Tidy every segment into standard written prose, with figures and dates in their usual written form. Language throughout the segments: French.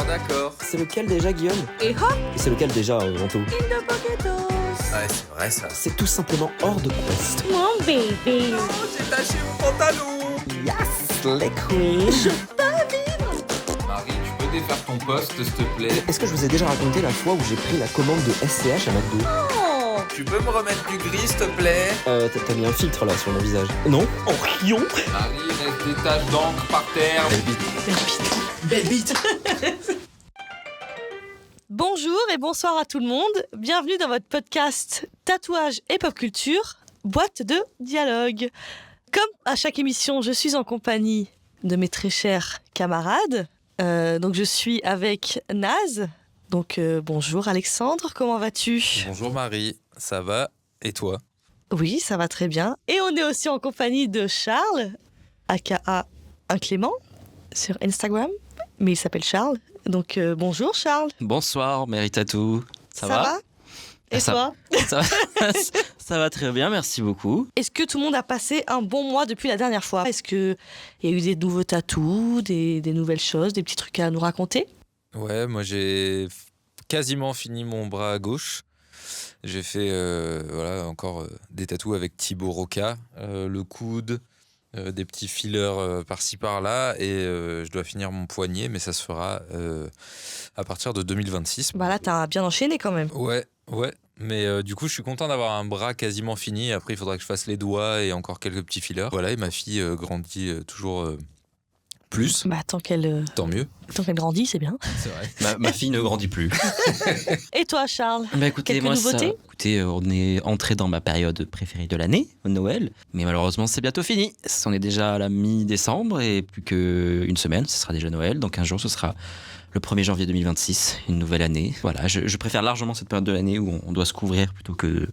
d'accord. C'est lequel déjà, Guillaume? Et hop, Et c'est lequel déjà, Anto? in the pocket. Ouais, c'est vrai ça. C'est tout simplement hors de quest. Mon bébé. Oh, j'ai taché mon pantalon. Yes, les queens. Marie, tu peux défaire ton poste, s'il te plaît? Est-ce que je vous ai déjà raconté la fois où j'ai pris la commande de SCH à McDo? Oh, Tu peux me remettre du gris, s'il te plaît? T'as mis un filtre là sur mon visage. Non? En rayon? Marie, reste des taches d'encre par terre. Belle bite. Bonjour et bonsoir à tout le monde. Bienvenue dans votre podcast Tatouage et Pop Culture, boîte de dialogue. Comme à chaque émission, je suis en compagnie de mes très chers camarades. Donc je suis avec Naz. Donc bonjour Alexandre, comment vas-tu? Bonjour Marie, ça va? Et toi? Oui, ça va très bien. Et on est aussi en compagnie de Charles, aka un Clément, sur Instagram. Mais il s'appelle Charles. Donc bonjour Charles. Bonsoir, Mary Tatou. Ça va? Et Ça- toi? ça va Ça va très bien, merci beaucoup. Est-ce que tout le monde a passé un bon mois depuis la dernière fois? Est-ce qu'il y a eu des nouveaux tatous, des nouvelles choses, des petits trucs à nous raconter? Ouais, moi j'ai quasiment fini mon bras gauche. J'ai fait encore des tatous avec Thibaut Roca, le coude, des petits fillers par-ci par-là, et je dois finir mon poignet, mais ça se fera à partir de 2026. Bah là, t'as bien enchaîné quand même. Ouais. Mais du coup, je suis content d'avoir un bras quasiment fini. Après, il faudra que je fasse les doigts et encore quelques petits fillers. Voilà, et ma fille grandit toujours plus. Bah tant qu'elle Tant mieux. grandit, c'est bien. C'est vrai. Ma fille ne grandit plus. Et toi, Charles? Bah écoutez, Quelques moi, nouveautés on est entré dans ma période préférée de l'année, Noël. Mais malheureusement, c'est bientôt fini. On est déjà à la mi-décembre et plus qu'une semaine, ce sera déjà Noël. Dans 15 jours, ce sera le 1er janvier 2026, une nouvelle année. Voilà, je préfère largement cette période de l'année où on doit se couvrir plutôt que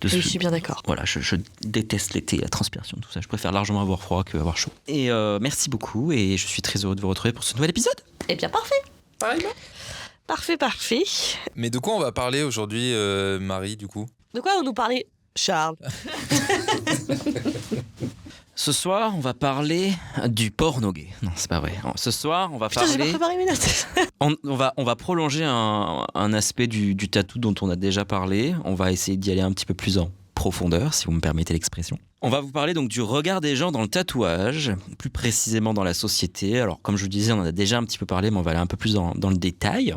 de Je suis bien d'accord. Voilà, je déteste l'été, la transpiration, tout ça. Je préfère largement avoir froid qu'avoir chaud. Et merci beaucoup et je suis très heureux de vous retrouver pour ce nouvel épisode. Eh bien, parfait. Parfait. Mais de quoi on va parler aujourd'hui, Marie, du coup? De quoi on nous parlait, Charles? Ce soir, on va parler du porno gay. Non, c'est pas vrai. Ce soir, on va Putain, j'ai pas parler... préparé mes notes. On va prolonger un aspect du tatou dont on a déjà parlé. On va essayer d'y aller un petit peu plus en profondeur, si vous me permettez l'expression. On va vous parler donc du regard des gens dans le tatouage, plus précisément dans la société. Alors, comme je vous disais, on en a déjà un petit peu parlé, mais on va aller un peu plus dans le détail.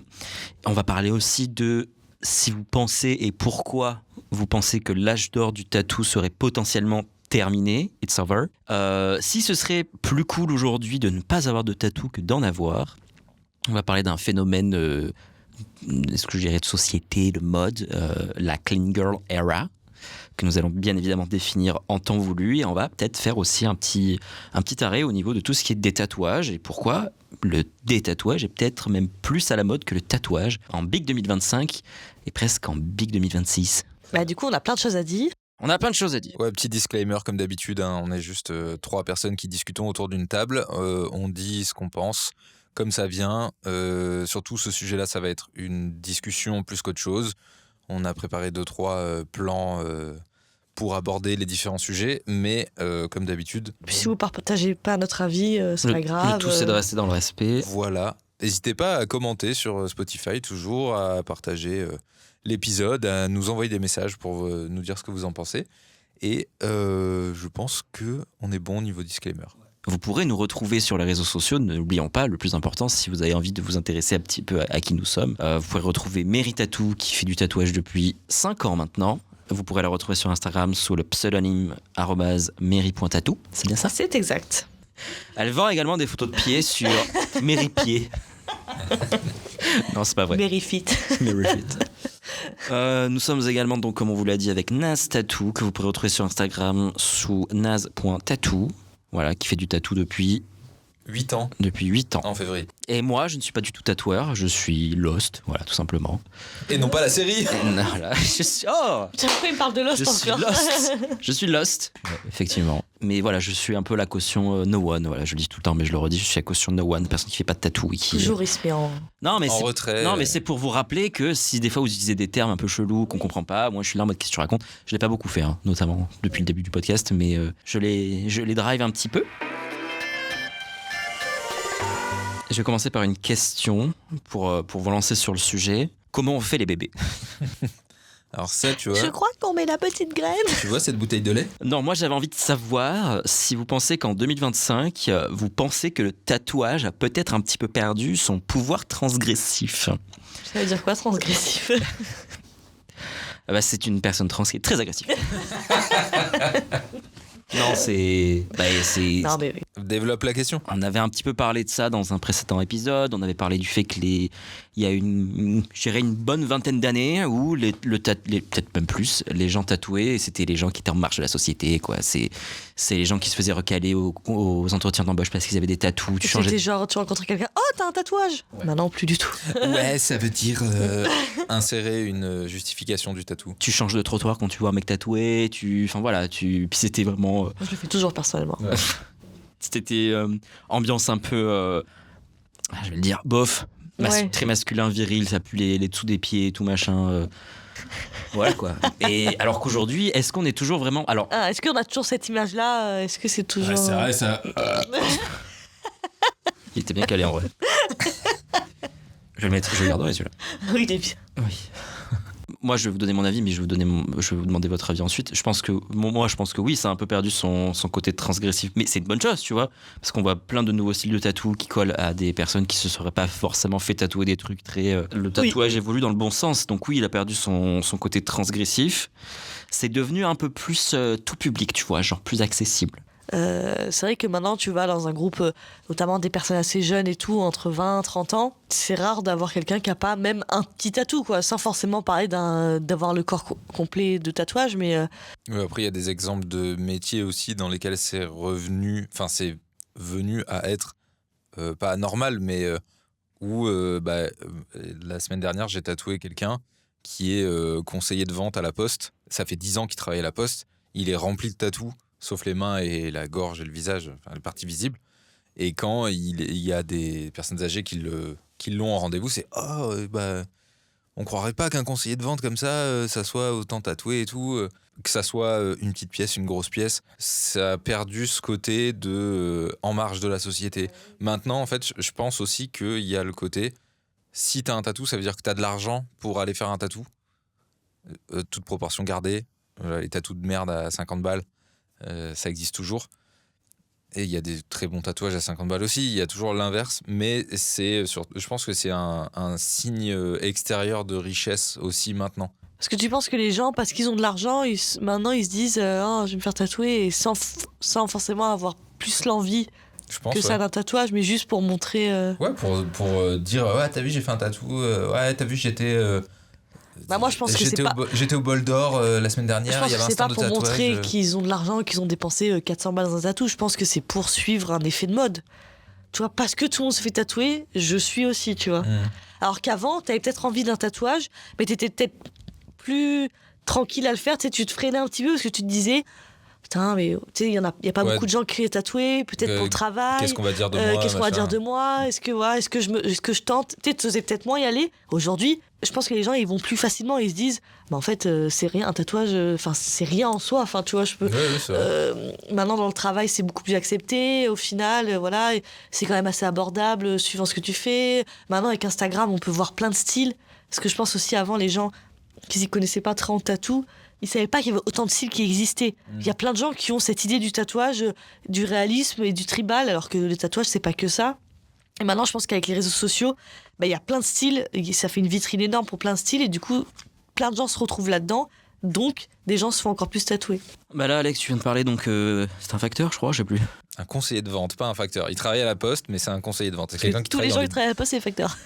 On va parler aussi de si vous pensez et pourquoi vous pensez que l'âge d'or du tatou serait potentiellement terminé, it's over. Si ce serait plus cool aujourd'hui de ne pas avoir de tatou que d'en avoir, on va parler d'un phénomène, est-ce que je dirais de société, de mode, la clean girl era, que nous allons bien évidemment définir en temps voulu, et on va peut-être faire aussi un petit arrêt au niveau de tout ce qui est détatouage et pourquoi le détatouage est peut-être même plus à la mode que le tatouage en Big 2025 et presque en Big 2026. Bah du coup, on a plein de choses à dire. On a plein de choses à dire. Ouais, petit disclaimer comme d'habitude, hein, on est juste trois personnes qui discutons autour d'une table, on dit ce qu'on pense, comme ça vient. Surtout ce sujet-là, ça va être une discussion plus qu'autre chose. On a préparé 2-3 plans pour aborder les différents sujets, mais comme d'habitude... Puis si vous partagez pas notre avis, c'est pas grave. Le tout, c'est de rester dans le respect. Voilà. N'hésitez pas à commenter sur Spotify, toujours, à partager l'épisode, à nous envoyer des messages pour nous dire ce que vous en pensez. Et je pense qu'on est bon au niveau disclaimer. Vous pourrez nous retrouver sur les réseaux sociaux, n'oublions pas, le plus important, si vous avez envie de vous intéresser un petit peu à qui nous sommes. Vous pourrez retrouver Mary Tatou, qui fait du tatouage depuis 5 ans maintenant. Vous pourrez la retrouver sur Instagram sous le pseudonyme @mary.tatou. C'est bien ça? C'est exact. Elle vend également des photos de pieds sur Mary Pied. Non, c'est pas vrai. Merifit. Mary Fit. Nous sommes également, donc, comme on vous l'a dit, avec Naz Tattoo, que vous pourrez retrouver sur Instagram sous naz.tattoo. Voilà, qui fait du tatou depuis 8 ans, 8 ans. en février. Et moi, je ne suis pas du tout tatoueur, je suis lost, voilà, tout simplement. Et non pas la série. Et voilà, je suis... Oh, Pourquoi il me parle de Lost je suis encore? lost. Je suis lost, ouais, effectivement. Mais voilà, je suis un peu la caution no one, voilà, je le dis tout le temps, mais je le redis, je suis la caution no one, personne qui fait pas de tatou. Et qui... Toujours il se met en... Non, mais En c'est... retrait. Non, mais c'est pour vous rappeler que si des fois vous utilisez des termes un peu chelous qu'on comprend pas, moi je suis là en mode qu'est-ce que tu racontes. Je l'ai pas beaucoup fait, hein, notamment depuis le début du podcast, mais je les drive un petit peu. Je vais commencer par une question pour vous lancer sur le sujet. Comment on fait les bébés ? Alors ça, tu Je vois, crois qu'on met la petite graine. tu vois cette bouteille de lait ? Non, moi j'avais envie de savoir si vous pensez qu'en 2025, vous pensez que le tatouage a peut-être un petit peu perdu son pouvoir transgressif. Ça veut dire quoi, transgressif? Ah bah, c'est une personne trans qui est très agressive. Non, c'est... Non, mais oui. Développe la question. On avait un petit peu parlé de ça dans un précédent épisode. On avait parlé du fait que il y a je dirais une bonne vingtaine d'années où peut-être même plus, les gens tatoués, c'était les gens qui étaient en marge de la société, quoi. C'est les gens qui se faisaient recaler aux entretiens d'embauche parce qu'ils avaient des tatous. C'était genre, tu rencontres quelqu'un, oh, t'as un tatouage. Maintenant, plus du tout. Ouais, ça veut dire insérer une justification du tatou. Tu changes de trottoir quand tu vois un mec tatoué. Enfin voilà, puis c'était vraiment... Je le fais toujours personnellement. Ouais. C'était ambiance un peu, je vais le dire, bof, Ouais. très masculin, viril, ça pue les dessous des pieds, tout machin. Voilà quoi. Et alors qu'aujourd'hui, est-ce qu'on est toujours vraiment... Alors, Ah, est-ce qu'on a toujours cette image-là? Est-ce que c'est toujours... ça. il était bien calé en vrai. Je le garderai celui-là. Oui, il est bien. Oui. Moi, je vais vous donner mon avis, mais je vais vous demander votre avis ensuite. Je pense que oui, ça a un peu perdu son côté transgressif. Mais c'est une bonne chose, tu vois. Parce qu'on voit plein de nouveaux styles de tatou qui collent à des personnes qui se seraient pas forcément fait tatouer des trucs très... Le tatouage évolue dans le bon sens. Donc oui, il a perdu son côté transgressif. C'est devenu un peu plus tout public, tu vois, genre plus accessible. C'est vrai que maintenant, tu vas dans un groupe, notamment des personnes assez jeunes et tout, entre 20 et 30 ans, c'est rare d'avoir quelqu'un qui a pas même un petit tatou, quoi, sans forcément parler d'avoir le corps complet de tatouage, mais... Ouais, après, il y a des exemples de métiers aussi dans lesquels c'est venu à être pas normal, mais où la semaine dernière, j'ai tatoué quelqu'un qui est conseiller de vente à la Poste. Ça fait 10 ans qu'il travaille à la Poste. Il est rempli de tatous, sauf les mains et la gorge et le visage, enfin, les parties visibles. Et quand il y a des personnes âgées qui l'ont en rendez-vous, c'est on croirait pas qu'un conseiller de vente comme ça soit autant tatoué et tout, que ça soit une petite pièce, une grosse pièce. Ça a perdu ce côté de en marge de la société. Maintenant, en fait, je pense aussi qu'il y a le côté, si t'as un tatou, ça veut dire que t'as de l'argent pour aller faire un tatou. Toute proportion gardée. Les tatous de merde à 50 balles. Ça existe toujours. Et il y a des très bons tatouages à 50 balles aussi. Il y a toujours l'inverse. Mais je pense que c'est un signe extérieur de richesse aussi maintenant. Est-ce que tu penses que les gens, parce qu'ils ont de l'argent, maintenant ils se disent je vais me faire tatouer, et sans forcément avoir plus l'envie Je pense, que ça d'un tatouage, mais juste pour montrer... Ouais, pour dire ouais, t'as vu, j'ai fait un tatou. Ouais, t'as vu, j'étais... moi je pense que c'est pas... J'étais au bol d'or la semaine Je dernière, pense il y que avait un c'est pas stand de pour tatouage. montrer qu'ils ont de l'argent, qu'ils ont dépensé 400 balles dans un tatou. Je pense que c'est pour suivre un effet de mode. Tu vois, parce que tout le monde se fait tatouer, je suis aussi, tu vois. Alors qu'avant, t'avais peut-être envie d'un tatouage, mais t'étais peut-être plus tranquille à le faire. Tu sais, tu te freinais un petit peu parce que tu te disais, putain, mais tu sais, il y a pas beaucoup de gens qui sont tatoués, peut-être pour le travail. Qu'est-ce qu'on va dire de moi, Qu'est-ce qu'on va machin. dire de moi? Est-ce que je tente? Tu sais, tu osais peut-être moins y aller. Aujourd'hui, je pense que les gens, ils vont plus facilement. Ils se disent, en fait, c'est rien, un tatouage, c'est rien en soi. Enfin, tu vois, je peux. Ouais, c'est vrai. Maintenant, dans le travail, c'est beaucoup plus accepté. Au final, voilà, c'est quand même assez abordable, suivant ce que tu fais. Maintenant, avec Instagram, on peut voir plein de styles. Parce que je pense aussi, avant, les gens qui s'y connaissaient pas très en tatou, ils savaient pas qu'il y avait autant de styles qui existaient. Il y a plein de gens qui ont cette idée du tatouage, du réalisme et du tribal, alors que le tatouage, c'est pas que ça. Et maintenant, je pense qu'avec les réseaux sociaux, il y a plein de styles, et ça fait une vitrine énorme pour plein de styles, et du coup, plein de gens se retrouvent là-dedans, donc des gens se font encore plus tatouer. Bah là, Alex, tu viens de parler, donc c'est un facteur, je crois, je sais plus. Un conseiller de vente, pas un facteur. Il travaille à la Poste, mais c'est un conseiller de vente. C'est quelqu'un qui Tous les travaille gens dans qui travaillent à la Poste, c'est facteur.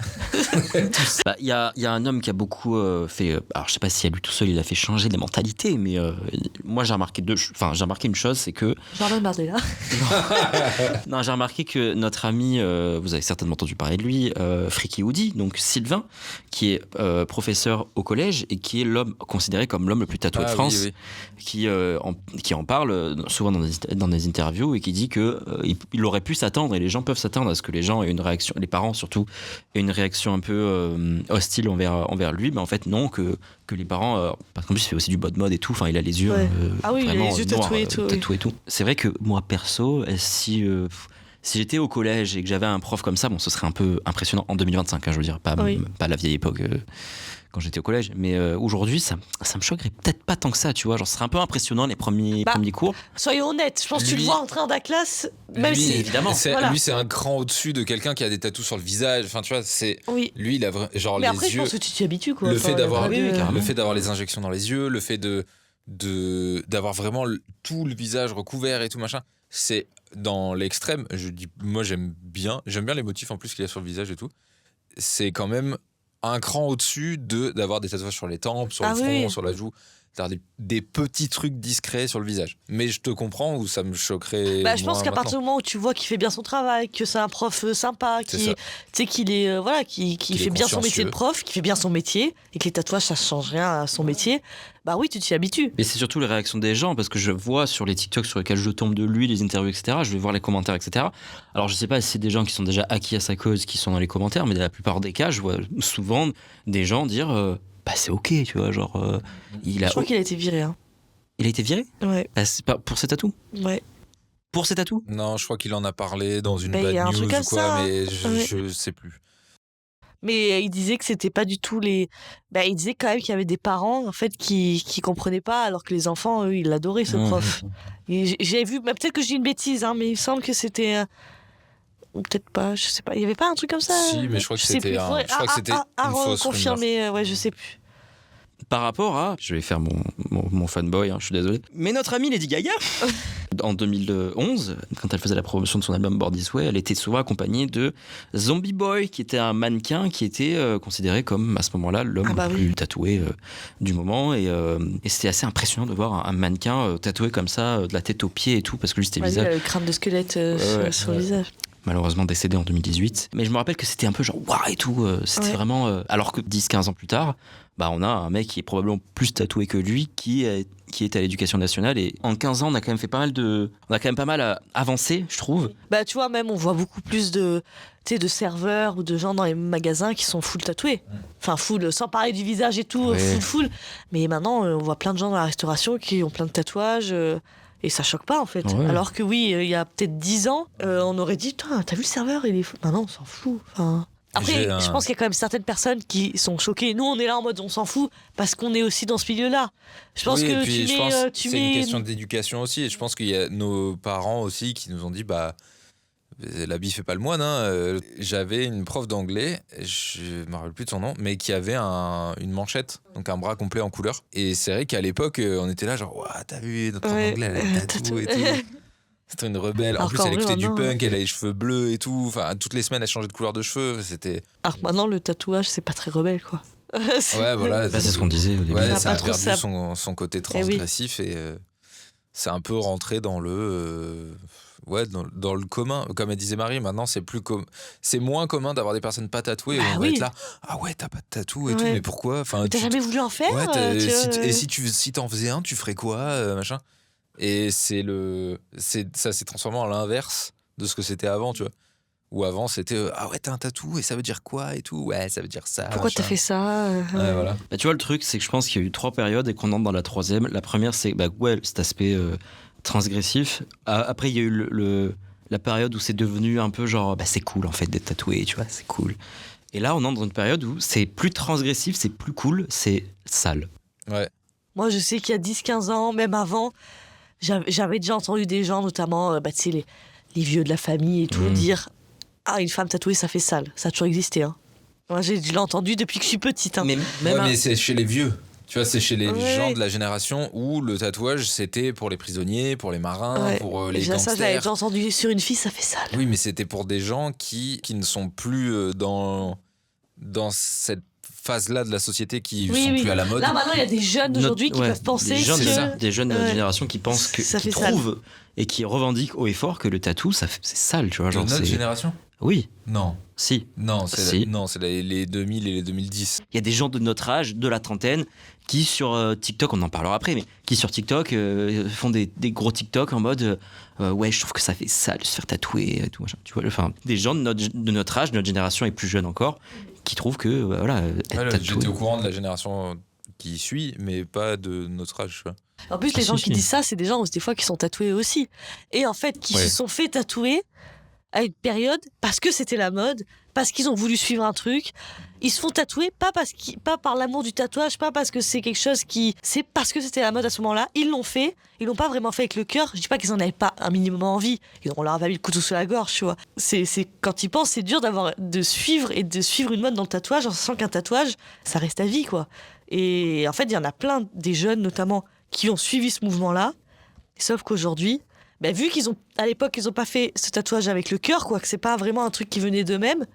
Bah, il y a un homme qui a beaucoup fait. Alors, je sais pas si à lui tout seul, il a fait changer les mentalités, mais moi, j'ai remarqué une chose, c'est que. Jordan Bardella. Non, j'ai remarqué que notre ami, vous avez certainement entendu parler de lui, Friki Woody, donc Sylvain, qui est professeur au collège et qui est l'homme considéré comme l'homme le plus tatoué de France, oui. qui en parle souvent dans des interviews et qui dit que il aurait pu s'attendre, et les gens peuvent s'attendre à ce que les gens aient une réaction, les parents surtout, aient une réaction un peu hostile envers lui, mais en fait non, que les parents, parce qu'en plus il fait aussi du body mode et tout, enfin il a les yeux Ouais. Ah oui, il a vraiment les yeux noirs, tatoués et tout, oui. tatoués et tout. C'est vrai que moi perso, si Si j'étais au collège et que j'avais un prof comme ça, bon, ce serait un peu impressionnant en 2025, hein, je veux dire, pas la vieille époque quand j'étais au collège. Mais aujourd'hui, ça me choquerait peut-être pas tant que ça, tu vois. Genre, ce serait un peu impressionnant les premiers cours. Soyons honnêtes, je pense que tu le vois en train de la classe, même lui, si... évidemment. Lui, c'est un cran au-dessus de quelqu'un qui a des tatous sur le visage. Enfin, tu vois, Oui. lui, il a genre Mais les après, je yeux. pense que tu t'y habitues, quoi. Le fait d'avoir, carrément. le fait d'avoir les injections dans les yeux, le fait d'avoir vraiment tout le visage recouvert et tout machin, c'est dans l'extrême. Je dis, moi, j'aime bien les motifs en plus qu'il y a sur le visage et tout. C'est quand même un cran au-dessus d'avoir des tatouages sur les tempes, sur le front, sur la joue. Des petits trucs discrets sur le visage. Mais je te comprends où ça me choquerait. Je pense qu'à partir du moment où tu vois qu'il fait bien son travail, que c'est un prof sympa, qu'il est qui fait bien son métier de prof, qui fait bien son métier, et que les tatouages ça change rien à son métier, bah oui, tu t'y habitues. Mais c'est surtout les réactions des gens, parce que je vois sur les TikTok sur lesquels je tombe de lui, les interviews, etc. Je vais voir les commentaires, etc. Alors je sais pas si c'est des gens qui sont déjà acquis à sa cause qui sont dans les commentaires, mais dans la plupart des cas, je vois souvent des gens dire. C'est ok, tu vois, genre... Je crois qu'il a été viré. Hein. Il a été viré ? Ouais. C'est pas pour ses tatous ? Ouais. Pour ses tatous ? Non, je crois qu'il en a parlé dans une bad y a un news truc ou comme quoi, ça, mais je sais plus. Mais il disait que c'était pas du tout les... il disait quand même qu'il y avait des parents, en fait, qui comprenaient pas, alors que les enfants, eux, ils l'adoraient, ce prof. Et j'ai vu... peut-être que je dis une bêtise, hein, mais il me semble que c'était... Ou peut-être pas, je sais pas. Il y avait pas un truc comme ça? Si, mais je crois que c'était une fausse confirmer, ouais, je sais plus. Par rapport à... Je vais faire mon fanboy, hein, je suis désolé. Mais notre amie Lady Gaga, en 2011, quand elle faisait la promotion de son album Born This Way, elle était souvent accompagnée de Zombie Boy, qui était un mannequin qui était considéré comme, à ce moment-là, l'homme le plus tatoué du moment. Et c'était assez impressionnant de voir un mannequin tatoué comme ça, de la tête aux pieds et tout, parce que lui, c'était bizarre. Il a le crâne de squelette sur le visage. Malheureusement décédé en 2018. Mais je me rappelle que c'était un peu genre waouh et tout. C'était vraiment... alors que 10-15 ans plus tard, on a un mec qui est probablement plus tatoué que lui, qui est à l'éducation nationale. Et en 15 ans, on a quand même pas mal avancé, je trouve. Tu vois, même on voit beaucoup plus de serveurs ou de gens dans les magasins qui sont full tatoués. Enfin, full, sans parler du visage et tout, full. Mais maintenant, on voit plein de gens dans la restauration qui ont plein de tatouages... Et ça choque pas en fait. Ouais. Alors que oui, il y a peut-être 10 ans, on aurait dit t'as vu le serveur, il est fou. Maintenant on s'en fout. Enfin... Après, je pense qu'il y a quand même certaines personnes qui sont choquées. Nous, on est là en mode on s'en fout parce qu'on est aussi dans ce milieu-là. Je pense que c'est une question d'éducation aussi. Et je pense qu'il y a nos parents aussi qui nous ont dit l'habit fait pas le moine. Hein. J'avais une prof d'anglais, je me rappelle plus de son nom, mais qui avait une manchette, donc un bras complet en couleur. Et c'est vrai qu'à l'époque, on était là genre, ouah, t'as vu notre prof d'anglais, elle a tatou et tout. C'était une rebelle. En plus, elle écoutait du punk, elle a les cheveux bleus et tout. Enfin, toutes les semaines, elle changeait de couleur de cheveux. C'était. Alors maintenant, le tatouage, c'est pas très rebelle, quoi. Ouais, voilà. C'est ce qu'on disait au début. Ouais, ça a perdu son côté transgressif et c'est un peu rentré dans le. Dans le commun, comme elle disait Marie, maintenant c'est moins commun d'avoir des personnes pas tatouées. On va être là, ah ouais, t'as pas de tatou et tout, mais pourquoi? Enfin, t'as jamais voulu en faire? Et si t'en faisais un, tu ferais quoi, machin? Et ça s'est transformé en l'inverse de ce que c'était avant, tu vois. Où avant c'était ah ouais, t'as un tatou et ça veut dire quoi et tout? Ouais, ça veut dire ça. Pourquoi t'as fait ça? Voilà. Tu vois, le truc, c'est que je pense qu'il y a eu 3 périodes et qu'on entre dans la 3e. La première, c'est cet aspect transgressif. Après, il y a eu la période où c'est devenu un peu genre c'est cool en fait d'être tatoué, tu vois, c'est cool. Et là, on entre dans une période où c'est plus transgressif, c'est plus cool, c'est sale. Ouais. Moi, je sais qu'il y a 10-15 ans, même avant, j'avais déjà entendu des gens, notamment tu sais, les vieux de la famille et tout, dire une femme tatouée, ça fait sale. Ça a toujours existé. Hein. Moi, je l'ai entendu depuis que je suis petite. Hein. Mais c'est chez les vieux. Tu vois, c'est chez les gens de la génération où le tatouage, c'était pour les prisonniers, pour les marins, pour les gangsters. Ça, j'avais déjà entendu sur une fille, ça fait sale. Oui, mais c'était pour des gens qui ne sont plus dans cette phase-là de la société, qui sont plus à la mode. Là, maintenant, il y a des jeunes aujourd'hui qui peuvent penser des jeunes de notre génération qui pensent qui trouvent et qui revendiquent haut et fort que le tatou, c'est sale, tu vois. De notre génération ? Oui. Non. Si. Non, c'est les 2000 et les 2010. Il y a des gens de notre âge, de la trentaine, qui sur TikTok, on en parlera après, mais qui sur TikTok font des gros TikTok en mode ouais, je trouve que ça fait sale de se faire tatouer et tout machin. Tu vois, enfin, des gens de notre âge, de notre génération et plus jeunes encore, qui trouvent que être tatoué. J'étais au courant de la génération qui suit, mais pas de notre âge. En plus, les gens qui disent ça, c'est des gens des fois qui sont tatoués aussi, et en fait qui se sont fait tatouer à une période parce que c'était la mode, parce qu'ils ont voulu suivre un truc. Ils se font tatouer pas par l'amour du tatouage, pas parce que c'est quelque chose c'est parce que c'était la mode à ce moment-là. Ils l'ont fait. Ils l'ont pas vraiment fait avec le cœur. Je dis pas qu'ils en avaient pas un minimum envie. On leur a pas mis le couteau sous la gorge, tu vois. C'est quand ils pensent, c'est dur de suivre une mode dans le tatouage en sachant qu'un tatouage, ça reste à vie, quoi. Et en fait, il y en a plein des jeunes notamment qui ont suivi ce mouvement-là. Sauf qu'aujourd'hui, vu à l'époque, ils ont pas fait ce tatouage avec le cœur, quoi, que c'est pas vraiment un truc qui venait d'eux-mêmes,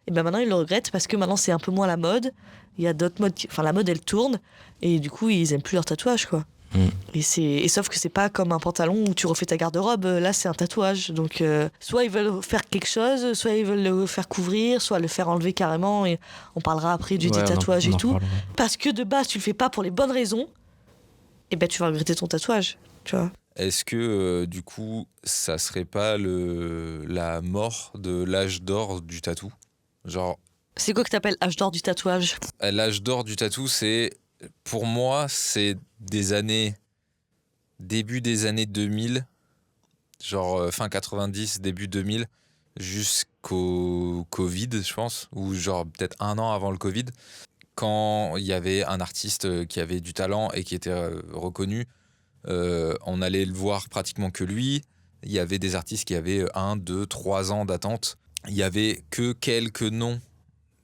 et maintenant ils le regrettent parce que maintenant c'est un peu moins la mode. Il y a d'autres modes, la mode elle tourne, et du coup ils aiment plus leur tatouage, quoi. Et sauf que c'est pas comme un pantalon où tu refais ta garde-robe, là c'est un tatouage. Donc soit ils veulent faire quelque chose, soit ils veulent le faire couvrir, soit le faire enlever carrément, et on parlera après des tatouages et tout. Parce que de base tu le fais pas pour les bonnes raisons, et tu vas regretter ton tatouage, tu vois. Est-ce que du coup, ça serait pas la mort de l'âge d'or du tatou ? Genre, c'est quoi que t'appelles âge d'or du tatouage ? L'âge d'or du tatou, pour moi, c'est début des années 2000, genre fin 90, début 2000, jusqu'au Covid, je pense, ou genre peut-être un an avant le Covid, quand il y avait un artiste qui avait du talent et qui était reconnu. On allait le voir pratiquement que lui. Il y avait des artistes qui avaient 1, 2, 3 ans d'attente. Il y avait que quelques noms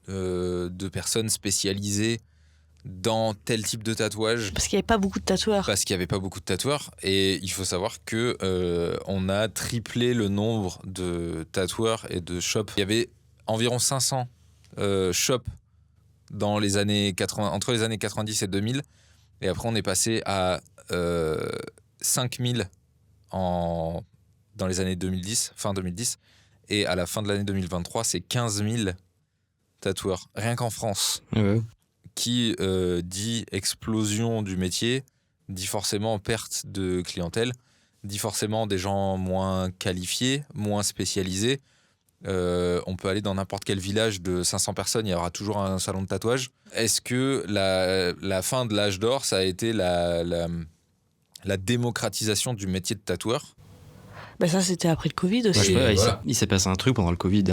de personnes spécialisées dans tel type de tatouage. Parce qu'il n'y avait pas beaucoup de tatoueurs. Et il faut savoir que on a triplé le nombre de tatoueurs et de shops. Il y avait environ 500 shops dans les années 80, entre les années 90 et 2000. Et après, on est passé à 5000 dans les années 2010, fin 2010. Et à la fin de l'année 2023, c'est 15 000 tatoueurs, rien qu'en France. Ouais. Qui dit explosion du métier, dit forcément perte de clientèle, dit forcément des gens moins qualifiés, moins spécialisés. On peut aller dans n'importe quel village de 500 personnes, il y aura toujours un salon de tatouage. Est-ce que la fin de l'âge d'or, ça a été la démocratisation du métier de tatoueur ? Ça, c'était après le Covid aussi. Il s'est passé un truc pendant le Covid.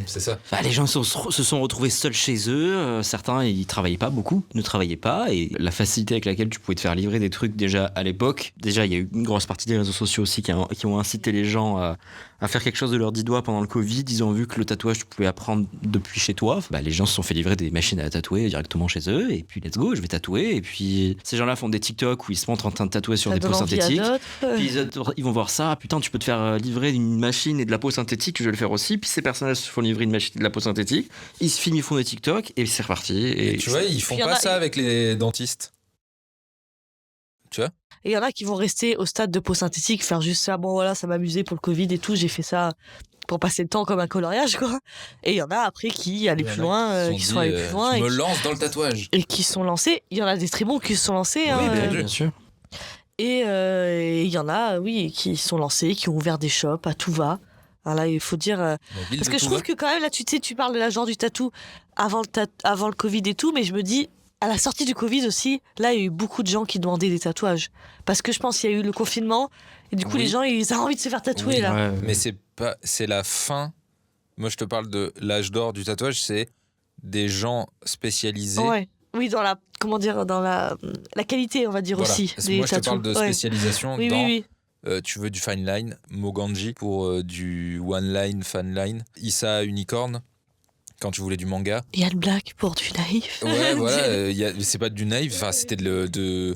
C'est ça. Les gens se sont retrouvés seuls chez eux. Certains, ils travaillaient pas, beaucoup ne travaillaient pas. Et la facilité avec laquelle tu pouvais te faire livrer des trucs déjà à l'époque. Déjà, il y a eu une grosse partie des réseaux sociaux aussi qui ont incité les gens à faire quelque chose de leurs 10 doigts pendant le Covid. Ils ont vu que le tatouage, tu pouvais apprendre depuis chez toi. Les gens se sont fait livrer des machines à tatouer directement chez eux. Et puis, let's go, je vais tatouer. Et puis, ces gens-là font des TikTok où ils se montrent en train de tatouer sur des peaux synthétiques. Puis, ils vont voir ça. Putain, tu peux te faire livrer une machine et de la peau synthétique, je vais le faire aussi. Puis ces personnages se font livrer une machine et de la peau synthétique. Ils se filment, ils font des TikTok et c'est reparti. Et tu vois, ils font pas ça avec les dentistes. Tu vois ? Et il y en a qui vont rester au stade de peau synthétique, faire juste ça. Bon, voilà, ça m'amusait pour le Covid et tout. J'ai fait ça pour passer le temps comme un coloriage, quoi. Et il y en a après qui allaient plus loin, qui sont allés plus loin. Je me lance dans le tatouage. Et qui sont lancés. Il y en a des très bons qui se sont lancés. Oui, bien sûr. Et il y en a, oui, qui sont lancés, qui ont ouvert des shops à tout va. Alors là, il faut dire... parce que je trouve que quand même, là, tu parles de la genre du tatou avant le Covid et tout, mais je me dis, à la sortie du Covid aussi, là, il y a eu beaucoup de gens qui demandaient des tatouages. Parce que je pense qu'il y a eu le confinement, et du coup, les gens, ils ont envie de se faire tatouer, là. Ouais. Mais c'est la fin. Moi, je te parle de l'âge d'or du tatouage, c'est des gens spécialisés. Ouais. Oui, dans la qualité, on va dire, voilà. aussi. Moi, je te parle de spécialisation dans... Oui. Tu veux du fine line, Moganji pour du one line, fan line, Issa Unicorn quand tu voulais du manga. Yann Black pour du naïf. Ouais, voilà, c'est pas du naïf, enfin c'était de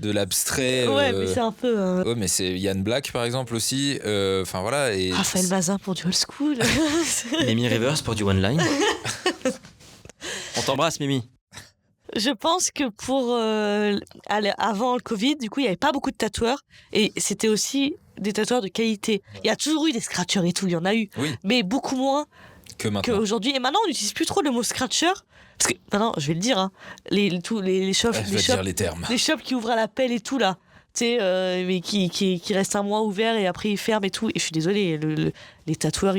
l'abstrait. Ouais, mais c'est un peu. Ouais, mais c'est Yann Black par exemple aussi. Enfin voilà. Et Raphaël Mazin pour du old school. Mimi Rivers pour du one line. On t'embrasse, Mimi. Je pense que avant le Covid, du coup, il n'y avait pas beaucoup de tatoueurs et c'était aussi des tatoueurs de qualité. Il y a toujours eu des scratchers et tout, il y en a eu, mais beaucoup moins qu'aujourd'hui. Et maintenant, on n'utilise plus trop le mot scratcher parce que maintenant, je vais le dire, hein, les shops, les shops qui ouvrent à l'appel et tout là, tu sais, mais qui restent un mois ouverts et après ils ferment et tout. Et je suis désolée, les tatoueurs,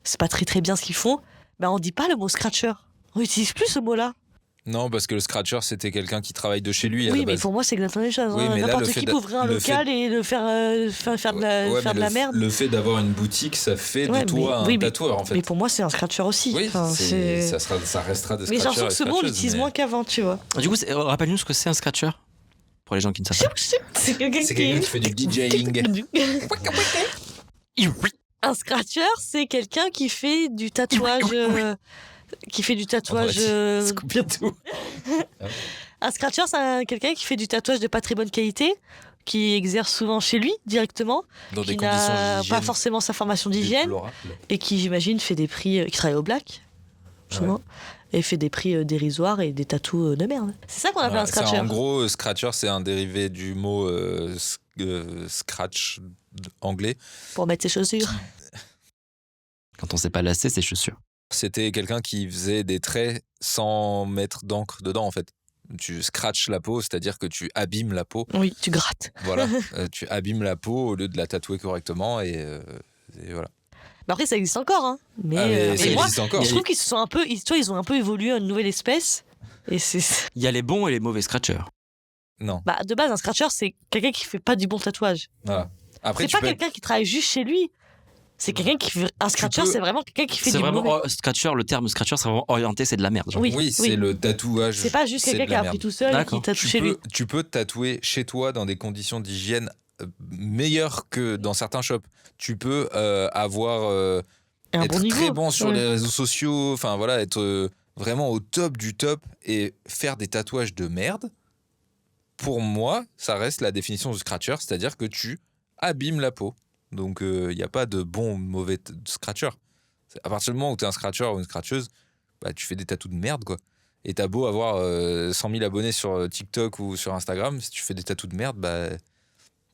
c'est pas très très bien ce qu'ils font. Mais on dit pas le mot scratcher. On n'utilise plus ce mot-là. Non, parce que le scratcher, c'était quelqu'un qui travaille de chez lui à Oui, la mais base. pour moi, c'est exactement les choses. Oui, hein. mais là, N'importe le fait qui de- peut ouvrir un le local et le faire de la, Ouais, faire mais de la merde. Le fait d'avoir une boutique, ça fait Ouais, de toi mais- oui, un tatoueur, en fait. Mais pour moi, c'est un scratcher aussi. Oui, Enfin, ça restera des Mais j'ai scratchers l'impression que et ce mot, on scratcheuses, l'utilise mais- moins qu'avant, tu vois. Du coup, rappelle-nous ce que c'est un scratcher pour les gens qui ne savent pas. C'est quelqu'un C'est quelqu'un qui fait du DJing. Un scratcher, c'est quelqu'un qui fait du tatouage. Qui fait du tatouage. Scooby-Doo. Un scratcher, c'est quelqu'un qui fait du tatouage de pas très bonne qualité, qui exerce souvent chez lui directement, Dans des qui conditions n'a d'hygiène pas forcément sa formation d'hygiène déplorables. et qui, j'imagine, fait des prix. Qui travaille au black, souvent, et fait des prix dérisoires et des tatous de merde. C'est ça qu'on appelle un Ouais, scratcher. en gros, scratcher, c'est un dérivé du mot scratch anglais. Pour mettre ses chaussures. Quand on sait pas lasser ses chaussures. C'était quelqu'un qui faisait des traits sans mettre d'encre dedans, en fait. Tu scratches la peau, c'est-à-dire que tu abîmes la peau. Oui, tu grattes. Voilà. Tu abîmes la peau au lieu de la tatouer correctement et voilà. Mais après, ça existe encore. Hein. Mais, Ah, mais ça mais moi, existe encore. je trouve qu'ils se sont un peu, ils ont un peu évolué à une nouvelle espèce. Et c'est Il y a les bons et les mauvais scratchers. Non. bah, de base, un scratcher, c'est quelqu'un qui fait pas du bon tatouage. Voilà. Après, C'est tu pas peux quelqu'un qui travaille juste chez lui. C'est quelqu'un qui fait... Un scratcher, peux- c'est vraiment quelqu'un qui fait C'est du vraiment mauvais. scratcher, le terme scratcher, c'est vraiment orienté, c'est de la merde. Genre. Oui, Oui, c'est le tatouage. C'est pas juste c'est quelqu'un de qui la a merde. appris tout seul et qui D'accord. tatoue chez lui. Tu peux tatouer chez toi dans des conditions d'hygiène meilleures que dans certains shops. Tu peux avoir Et un être bon niveau. très bon sur Ouais. les réseaux sociaux, enfin voilà, être vraiment au top du top et faire des tatouages de merde. Pour moi, ça reste la définition du scratcher, c'est-à-dire que tu abîmes la peau. Donc il n'y a pas de bon ou mauvais scratcher. À partir du moment où tu es un scratcher ou une scratcheuse, bah, tu fais des tatous de merde, quoi. Et t'as beau avoir 100 000 abonnés sur TikTok ou sur Instagram, si tu fais des tatous de merde, bah,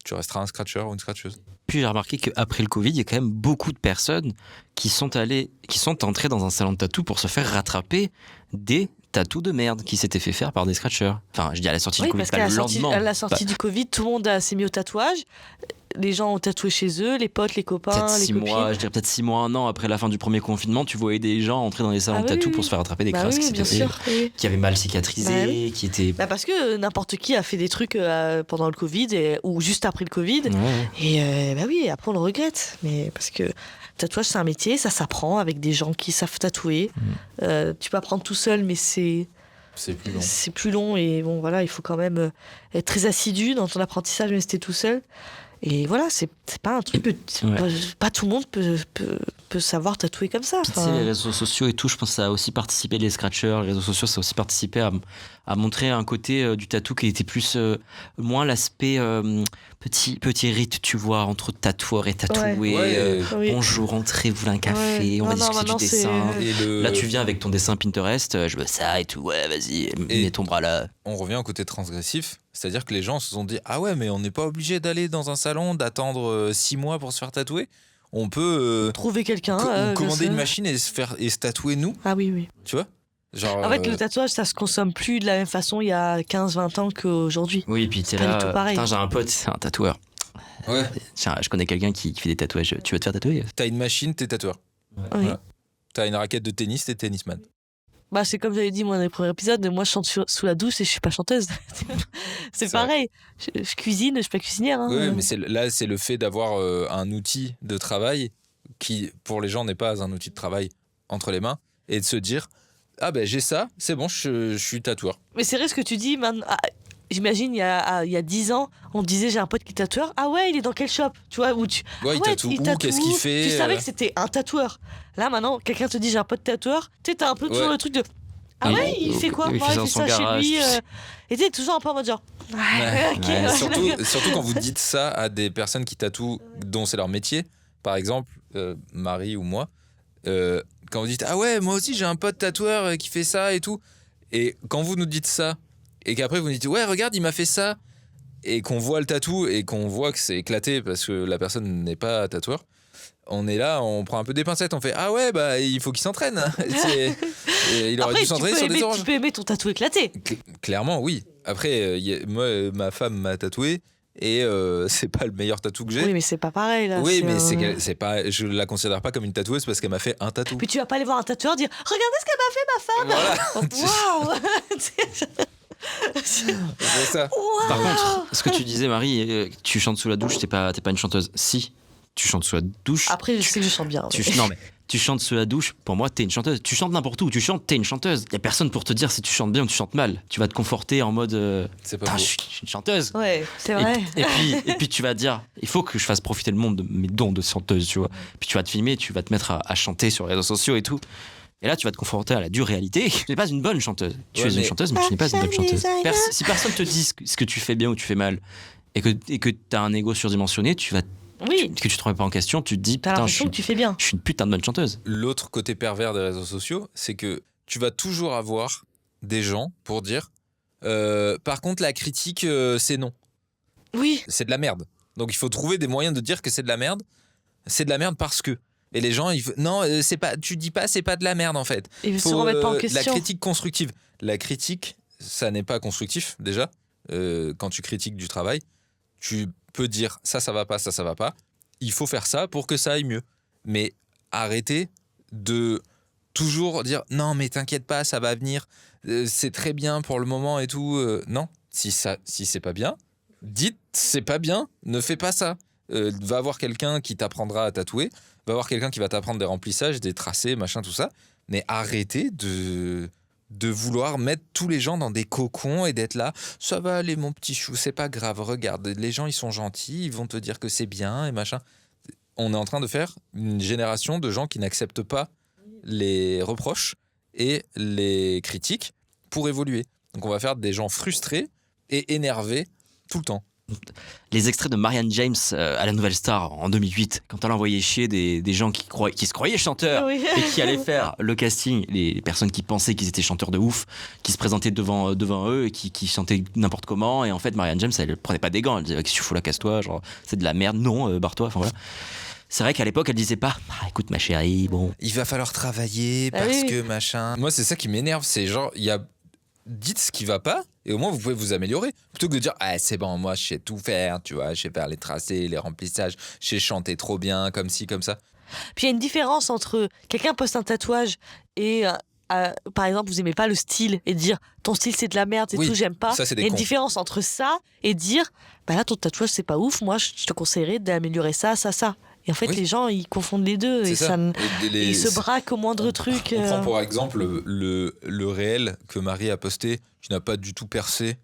tu resteras un scratcher ou une scratcheuse. Puis j'ai remarqué qu'après le Covid, il y a quand même beaucoup de personnes qui sont entrées dans un salon de tatou pour se faire rattraper des tatous de merde qui s'étaient fait faire par des scratchers. Enfin, je dis à la sortie Oui, du Covid, parce pas qu'à le lendemain. à la sortie du Covid, tout le monde s'est mis au tatouage. Les gens ont tatoué chez eux, les potes, les copains, Peut-être les 6 copines. mois, je dirais peut-être 6 mois, 1 an après la fin du premier confinement, tu voyais des gens entrer dans les salons Ah de oui, tatou oui, pour oui. se faire rattraper des Bah crasses oui, qui bien s'étaient- sûr. Oui. qui avaient mal cicatrisé, Bah oui. qui étaient. Bah parce que n'importe qui a fait des trucs pendant le Covid ou juste après le Covid. Ouais. Et bah oui, après on le regrette. Mais parce que tatouage, c'est un métier, ça s'apprend avec des gens qui savent tatouer. Tu peux apprendre tout seul, mais c'est C'est plus long. c'est plus long. Et bon, voilà, il faut quand même être très assidu dans ton apprentissage, même si t'es tout seul. Et voilà, c'est pas un truc que pas tout le monde peut savoir tatouer comme ça. Puis tu sais, les réseaux sociaux et tout, je pense que ça a aussi participé, les scratchers, les réseaux sociaux, ça a aussi participé à montrer un côté du tatou qui était plus, moins l'aspect petit rite, tu vois, entre tatoueur et tatoué. Ouais. Oui. Bonjour, entrez, vous voulez un café, Ouais. on va Non, non, discuter du maintenant, dessin. Et Là, tu viens avec ton dessin Pinterest, je veux ça et tout, ouais, vas-y, Et- mets ton bras là. On revient au côté transgressif, c'est-à-dire que les gens se sont dit ah ouais, mais on n'est pas obligé d'aller dans un salon, d'attendre 6 mois pour se faire tatouer. On peut Trouver quelqu'un. commander bien une sûr. machine et se tatouer nous, Ah oui, oui. tu vois. Genre, En fait, le tatouage, ça se consomme plus de la même façon il y a 15-20 ans qu'aujourd'hui. Oui, puis t'es pas là, du tout pareil. putain, j'ai un pote, c'est un tatoueur. ouais, Tiens, je connais quelqu'un qui fait des tatouages, tu veux te faire tatouer? t'as une machine, t'es tatoueur. Oui. Voilà. T'as une raquette de tennis, t'es tennisman. Bah, c'est comme j'avais dit moi dans les premiers épisodes, moi je chante sous la douche et je suis pas chanteuse. c'est C'est vrai. pareil. Je cuisine, je suis pas cuisinière. Hein. Oui, mais là, c'est le fait d'avoir un outil de travail qui, pour les gens, n'est pas un outil de travail entre les mains et de se dire ah ben j'ai ça, c'est bon, je suis tatoueur. Mais c'est vrai ce que tu dis. J'imagine, il y a 10 ans, on te disait j'ai un pote qui est tatoueur. Ah ouais, il est dans quel shop? Tu vois, où tu... Ouais, il Ah ouais, tatoue où, tatoue qu'est-ce qu'il où fait Tu savais que c'était un tatoueur. Là, maintenant, quelqu'un te dit j'ai un pote tatoueur. Tu sais, t'as un peu toujours Ouais. le truc de. Ah Oui. ouais, il fait quoi? Il Bah, fait il dans fait son ça garage, chez lui. tu sais. Et t'es toujours un peu en mode genre. Ouais. Ok, Ouais, ouais. Surtout quand vous dites ça à des personnes qui tatouent, dont c'est leur métier. Par exemple, Marie ou moi, quand vous dites ah ouais, moi aussi j'ai un pote tatoueur qui fait ça et tout. Et quand vous nous dites ça, et qu'après vous nous dites ouais, regarde, il m'a fait ça, et qu'on voit le tatou et qu'on voit que c'est éclaté parce que la personne n'est pas tatoueur, on est là, on prend un peu des pincettes, on fait ah ouais, bah il faut qu'il s'entraîne. Et il aurait Après, dû s'entraîner sur des tu oranges. peux aimer ton tatou éclaté. Clairement, oui. Après, moi, ma femme m'a tatoué et c'est pas le meilleur tatou que j'ai. Oui, mais c'est pas pareil là. Oui, mais c'est pas, je la considère pas comme une tatoueuse parce qu'elle m'a fait un tatou. Puis tu vas pas aller voir un tatoueur dire regardez ce qu'elle m'a fait ma femme. Waouh. C'est ça. Par contre, ce que tu disais, Marie, tu chantes sous la douche, t'es pas une chanteuse. Si, tu chantes sous la douche. Après, je sais que je chante bien. Non, mais tu chantes sous la douche, pour moi, t'es une chanteuse. Tu chantes n'importe où, tu chantes, t'es une chanteuse. Y a personne pour te dire si tu chantes bien ou tu chantes mal. Tu vas te conforter en mode. C'est pas Putain, beau. je suis une chanteuse. Ouais, c'est vrai. Et puis tu vas te dire, il faut que je fasse profiter le monde de mes dons de chanteuse, tu vois. Puis tu vas te filmer, tu vas te mettre à chanter sur les réseaux sociaux et tout. Et là, tu vas te confronter à la dure réalité. Tu n'es pas une bonne chanteuse. Tu es une chanteuse, mais tu n'es pas une bonne chanteuse. Si personne te dit ce que tu fais bien ou tu fais mal, et que tu as un ego surdimensionné, que tu te remets pas en question, tu te dis, T'as putain, l'impression que tu fais bien. je suis une putain de bonne chanteuse. L'autre côté pervers des réseaux sociaux, c'est que tu vas toujours avoir des gens pour dire par contre, la critique, c'est non. Oui. C'est de la merde. Donc il faut trouver des moyens de dire que c'est de la merde. C'est de la merde parce que. Et les gens, non, c'est pas, tu dis pas, c'est pas de la merde en fait. Ils se remettent pas en question. La critique constructive. La critique, ça n'est pas constructif déjà. Quand tu critiques du travail, tu peux dire ça va pas, ça va pas. Il faut faire ça pour que ça aille mieux. Mais arrêtez de toujours dire non, mais t'inquiète pas, ça va venir. C'est très bien pour le moment et tout. Non, si c'est pas bien, dites c'est pas bien. Ne fais pas ça. Va voir quelqu'un qui t'apprendra à tatouer. Va voir quelqu'un qui va t'apprendre des remplissages, des tracés, machin, tout ça. Mais arrêtez de vouloir mettre tous les gens dans des cocons et d'être là. Ça va aller, mon petit chou, c'est pas grave. Regarde, les gens, ils sont gentils, ils vont te dire que c'est bien et machin. On est en train de faire une génération de gens qui n'acceptent pas les reproches et les critiques pour évoluer. Donc on va faire des gens frustrés et énervés tout le temps. Les extraits de Marianne James à la Nouvelle Star en 2008, quand elle envoyait chier des gens qui se croyaient chanteurs Oui. et qui allaient faire le casting, les personnes qui pensaient qu'ils étaient chanteurs de ouf, qui se présentaient devant eux et qui chantaient n'importe comment. Et en fait, Marianne James, elle prenait pas des gants, elle disait qu'est-ce que tu fous là, casse-toi, genre c'est de la merde, non, barre-toi, enfin voilà. C'est vrai qu'à l'époque, elle disait pas écoute ma chérie, bon. Il va falloir travailler parce que machin. Moi, c'est ça qui m'énerve, c'est genre, dites ce qui va pas et au moins vous pouvez vous améliorer plutôt que de dire c'est bon, moi je sais tout faire, tu vois, je sais faire les tracés, les remplissages, je sais chanter trop bien comme ci comme ça. Puis il y a une différence entre quelqu'un poste un tatouage et par exemple vous aimez pas le style et dire ton style c'est de la merde et Oui, tout, j'aime pas. ça, c'est des Il y a une cons. différence entre ça et dire là ton tatouage c'est pas ouf, moi je te conseillerais d'améliorer ça. Et en fait, Oui. les gens, ils confondent les deux. C'est Et ça. et ils se braquent au moindre truc. On prend pour exemple le réel que Marie a posté, qui n'a pas du tout percé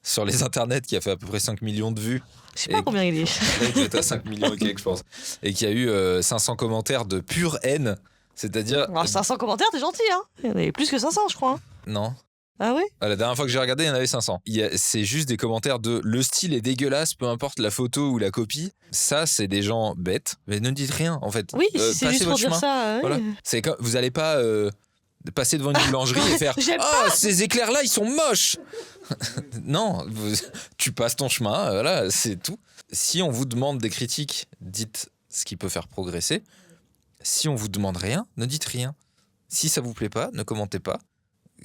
sur les internets, qui a fait à peu près 5 millions de vues. Je sais pas combien il est. Il est à 5 millions et quelques, je pense. Et qui a eu 500 commentaires de pure haine. C'est-à-dire... Alors, 500 commentaires, t'es gentil, hein. Il y en avait plus que 500, je crois. Hein. Non. Ah oui. La dernière fois que j'ai regardé, il y en avait 500. C'est juste des commentaires de le style est dégueulasse, peu importe la photo ou la copie. Ça, c'est des gens bêtes. Mais ne dites rien, en fait. Oui, c'est passez juste pour votre dire chemin. ça. Oui. Voilà. C'est comme, vous n'allez pas passer devant une boulangerie et faire J'aime ces éclairs-là, ils sont moches. Non, tu passes ton chemin, voilà, c'est tout. Si on vous demande des critiques, dites ce qui peut faire progresser. Si on vous demande rien, ne dites rien. Si ça vous plaît pas, ne commentez pas.